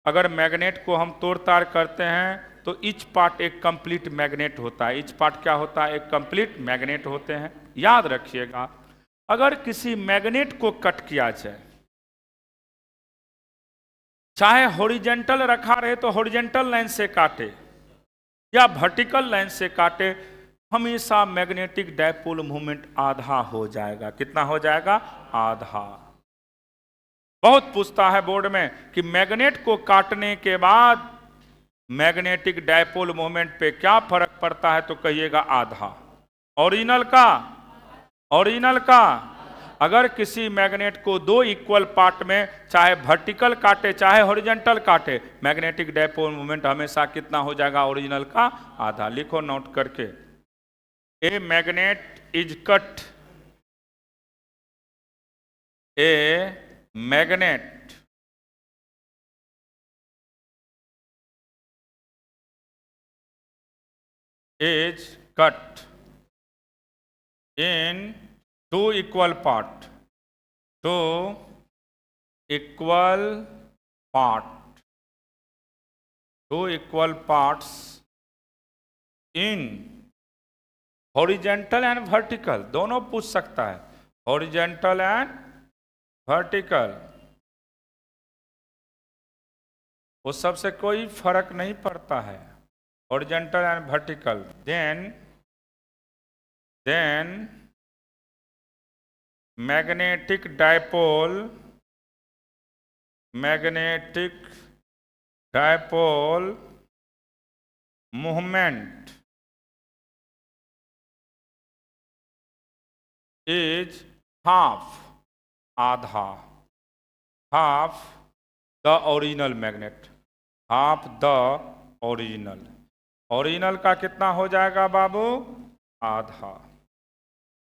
अगर मैग्नेट को हम तोड़ ताड़ करते हैं तो ईच पार्ट एक कंप्लीट मैग्नेट होता है। ईच पार्ट क्या होता है, एक कंप्लीट मैग्नेट होते हैं, याद रखिएगा। अगर किसी मैग्नेट को कट किया जाए, चाहे हॉरिजॉन्टल रखा रहे तो हॉरिजॉन्टल लाइन से काटे या वर्टिकल लाइन से काटे, हमेशा मैग्नेटिक डायपोल मोमेंट आधा हो जाएगा। कितना हो जाएगा, आधा। बहुत पूछता है बोर्ड में कि मैग्नेट को काटने के बाद मैग्नेटिक डायपोल मोमेंट पे क्या फर्क पड़ता है, तो कहिएगा आधा। ओरिजिनल का अगर किसी मैग्नेट को 2 इक्वल पार्ट में चाहे वर्टिकल काटे चाहे हॉरिजॉन्टल काटे, मैग्नेटिक डायपोल मोमेंट हमेशा कितना हो जाएगा, ओरिजिनल का आधा। लिखो नोट करके, ए magnet is cut, A magnet is cut in 2 equal part, 2 equal part, 2 equal parts in horizontal and vertical। दोनों पूछ सकता है, horizontal and vertical, वो सबसे कोई फर्क नहीं पड़ता है, horizontal and vertical। then magnetic dipole movement is half, आधा, half the original magnet, half the original। Original का कितना हो जाएगा बाबू, आधा,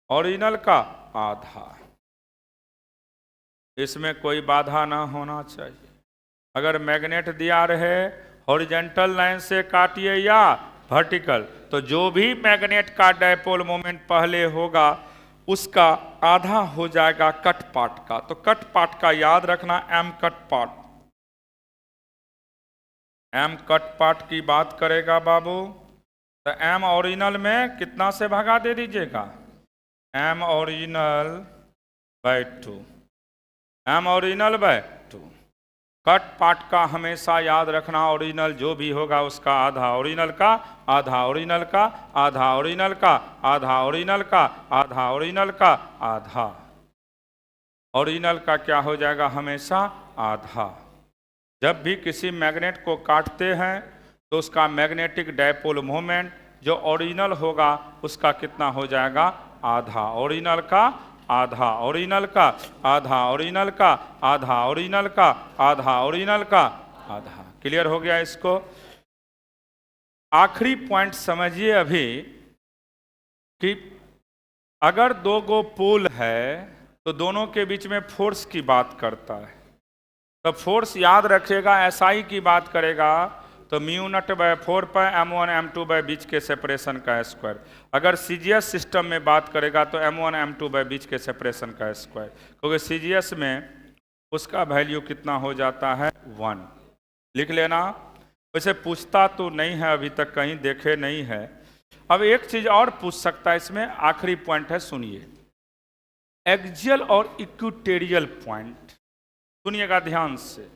ओरिजिनल का आधा। इसमें कोई बाधा ना होना चाहिए। अगर मैग्नेट दिया रहे हॉरिजेंटल लाइन से काटिए या वर्टिकल, तो जो भी मैग्नेट का डायपोल मोमेंट पहले होगा उसका आधा हो जाएगा कट पार्ट का। तो कट पार्ट का याद रखना M cut part. M cut part की बात करेगा बाबू, तो एम ओरिजिनल में कितना से भागा दे दीजिएगा, M original by 2, M original by 2। Cut part का हमेशा याद रखना, ओरिजिनल जो भी होगा उसका आधा ओरिजिनल का, आधा ओरिजिनल का, आधा ओरिजिनल का, आधा ओरिजिनल का, आधा ओरिजिनल का, आधा ओरिजिनल का क्या हो जाएगा हमेशा आधा। जब भी किसी मैग्नेट को काटते हैं तो उसका मैग्नेटिक डायपोल मोमेंट जो ओरिजिनल होगा उसका कितना हो जाएगा, आधा ओरिजिनल का, आधा ओरिजिनल का, आधा ओरिजिनल का, आधा ओरिजिनल का, आधा ओरिजिनल का, आधा। क्लियर हो गया इसको। आखिरी पॉइंट समझिए अभी कि अगर दो गो पोल है तो दोनों के बीच में फोर्स की बात करता है, तो फोर्स याद रखिएगा SI की बात करेगा तो mu naught by 4 pi M1 M2 bye बीच के सेपरेशन का स्क्वायर। अगर CGS सिस्टम में बात करेगा तो M1 M2 बाय बीच के सेपरेशन का स्क्वायर, क्योंकि CGS में उसका वैल्यू कितना हो जाता है 1। लिख लेना। वैसे पूछता तो नहीं है, अभी तक कहीं देखे नहीं है। अब एक चीज और पूछ सकता है इसमें, आखिरी पॉइंट है, सुनिए। एक्सियल और इक्विटोरियल पॉइंट सुनिएगा ध्यान से।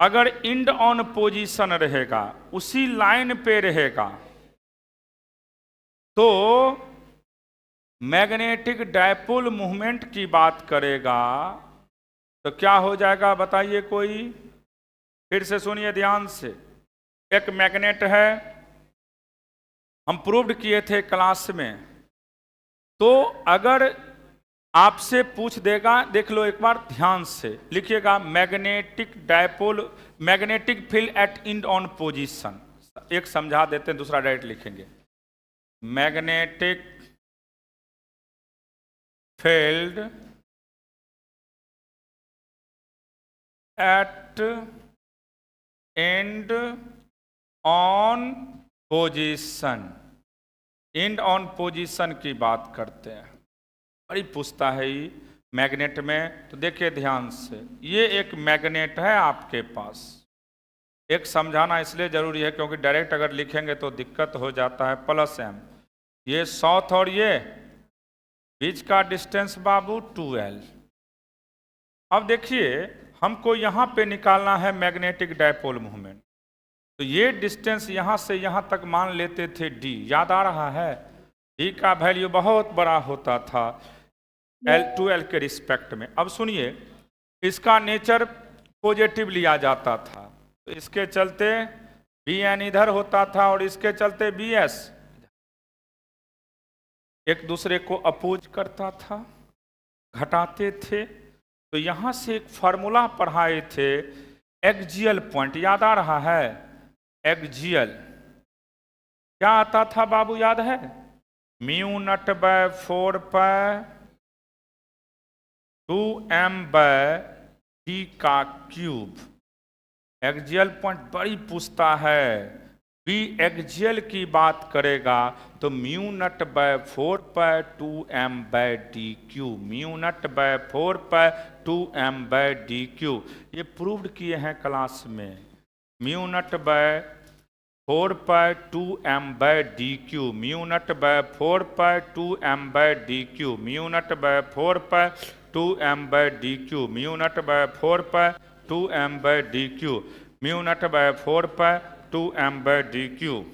अगर इंड ऑन पोजीशन रहेगा, उसी लाइन पे रहेगा, तो मैग्नेटिक डायपोल मूवमेंट की बात करेगा तो क्या हो जाएगा बताइए कोई। फिर से सुनिए ध्यान से। एक मैग्नेट है, हम प्रूव्ड किए थे क्लास में, तो अगर आपसे पूछ देगा, देख लो एक बार ध्यान से, लिखिएगा magnetic dipole, magnetic field at end on position. एक समझा देते हैं, दूसरा डायरेक्ट लिखेंगे। Magnetic field at end on position, end on position की बात करते हैं। बड़ी पूछता है ये मैग्नेट में। तो देखिए ध्यान से, ये एक मैग्नेट है आपके पास। एक समझाना इसलिए जरूरी है क्योंकि डायरेक्ट अगर लिखेंगे तो दिक्कत हो जाता है। प्लस M, ये साउथ और ये बीच का डिस्टेंस बाबू 2L। अब देखिए हमको यहाँ पे निकालना है मैग्नेटिक डायपोल मूवमेंट, तो ये डिस्टेंस यहाँ से यहाँ तक मान लेते थे D, याद आ रहा है। D का वैल्यू बहुत बड़ा होता था L2L के रिस्पेक्ट में। अब सुनिए, इसका नेचर पॉजिटिव लिया जाता था, तो इसके चलते Bn इधर होता था और इसके चलते Bs एक दूसरे को अपोज करता था, घटाते थे। तो यहां से एक फार्मूला पढ़ाए थे, एक्सियल पॉइंट, याद आ रहा है। एक्सियल क्या आता था बाबू, याद है? Mu naught by 4 pi 2m by d का क्यूब। एक्सियल पॉइंट बड़ी पूछता है। बी एक्सियल की बात करेगा तो mu naught by 4 pi 2m by D cube, mu naught by 4 pi 2m by D cube. ये प्रूव्ड किए हैं क्लास में। Mu naught by 4 pi 2m by D cube, mu naught by 4 pi 2m by D cube, mu naught by 4 pi 2m by D cube, mu naught by 4 pi 2m by D cube, mu naught by 4 pi 2m by D cube,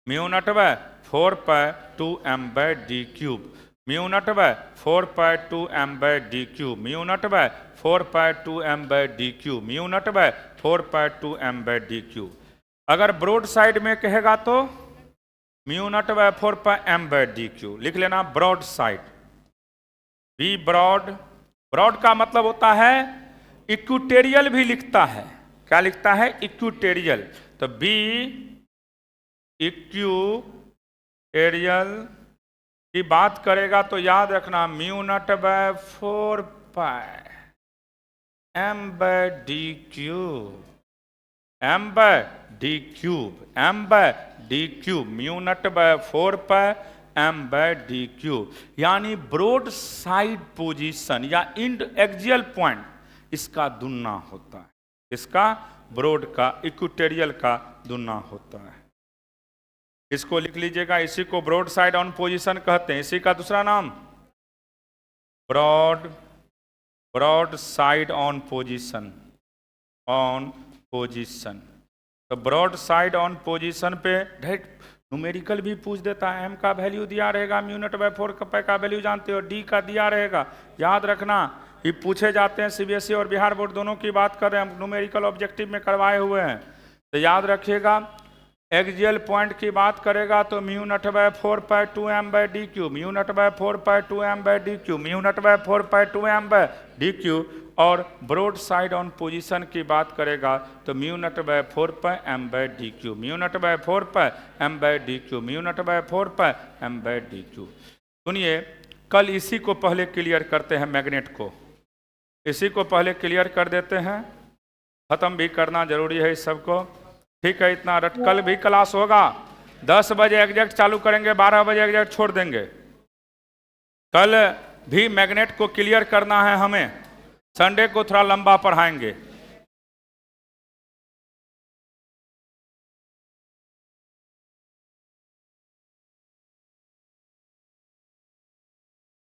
mu naught by 4 pi 2m by D cube, mu naught by 4 pi 2m by D cube, mu naught by 4 pi 2m by D cube, mu naught by 4 pi 2m by D cube. अगर broad side में कहेगा तो mu naught by 4 pi m by D cube. लिख लेना broad side, B broad. Broad का मतलब होता है इक्विटोरियल भी लिखता है। क्या लिखता है? इक्विटोरियल। तो बी इक्विटोरियल की बात करेगा तो याद रखना mu naught by 4 pi M by D cube, M by D cube, M by D cube, mu naught by 4 pi M by D cube. यानी ब्रॉड साइड पोजीशन या इंड एक्सियल पॉइंट इसका दुगना होता है, इसका ब्रॉड का equatorial का दुगना होता है। इसको लिख लीजिएगा, इसी को ब्रॉड साइड ऑन पोजीशन कहते हैं। इसी का दूसरा नाम broad side on position, on position. तो ब्रॉड साइड ऑन पोजीशन पे डायरेक्ट न्यूमेरिकल भी पूछ देता है। एम का वैल्यू दिया रहेगा, म्यू नॉट बाय 4 का वैल्यू जानते हो, डी का दिया रहेगा, याद रखना ये पूछे जाते हैं। सीबीएसई और बिहार बोर्ड दोनों की बात कर रहे हैं हम, न्यूमेरिकल ऑब्जेक्टिव में करवाए हुए हैं। तो याद रखिएगा, एक्सियल पॉइंट की बात करेगा तो mu naught by 4 pi 2 M by D cube, mu naught by 4 pi 2 M by D cube, mu naught by 4 pi 2 M by D cube. और ब्रॉड साइड ऑन पोजीशन की बात करेगा तो mu naught by 4 pi M by D cube, mu naught by 4 pi M by D cube, mu naught by 4 pi M by D Q. सुनिए, कल इसी को पहले क्लियर करते हैं, मैग्नेट को इसी को पहले क्लियर कर देते हैं, खत्म भी करना जरूरी है इस सबको। ठीक है, इतना रट। कल भी क्लास होगा 10 बजे एग्जैक्ट चालू करेंगे, 12 बजे एग्जैक्ट छोड़ देंगे। कल भी मैग्नेट को क्लियर करना है हमें, संडे को थोड़ा लंबा पढ़ाएंगे।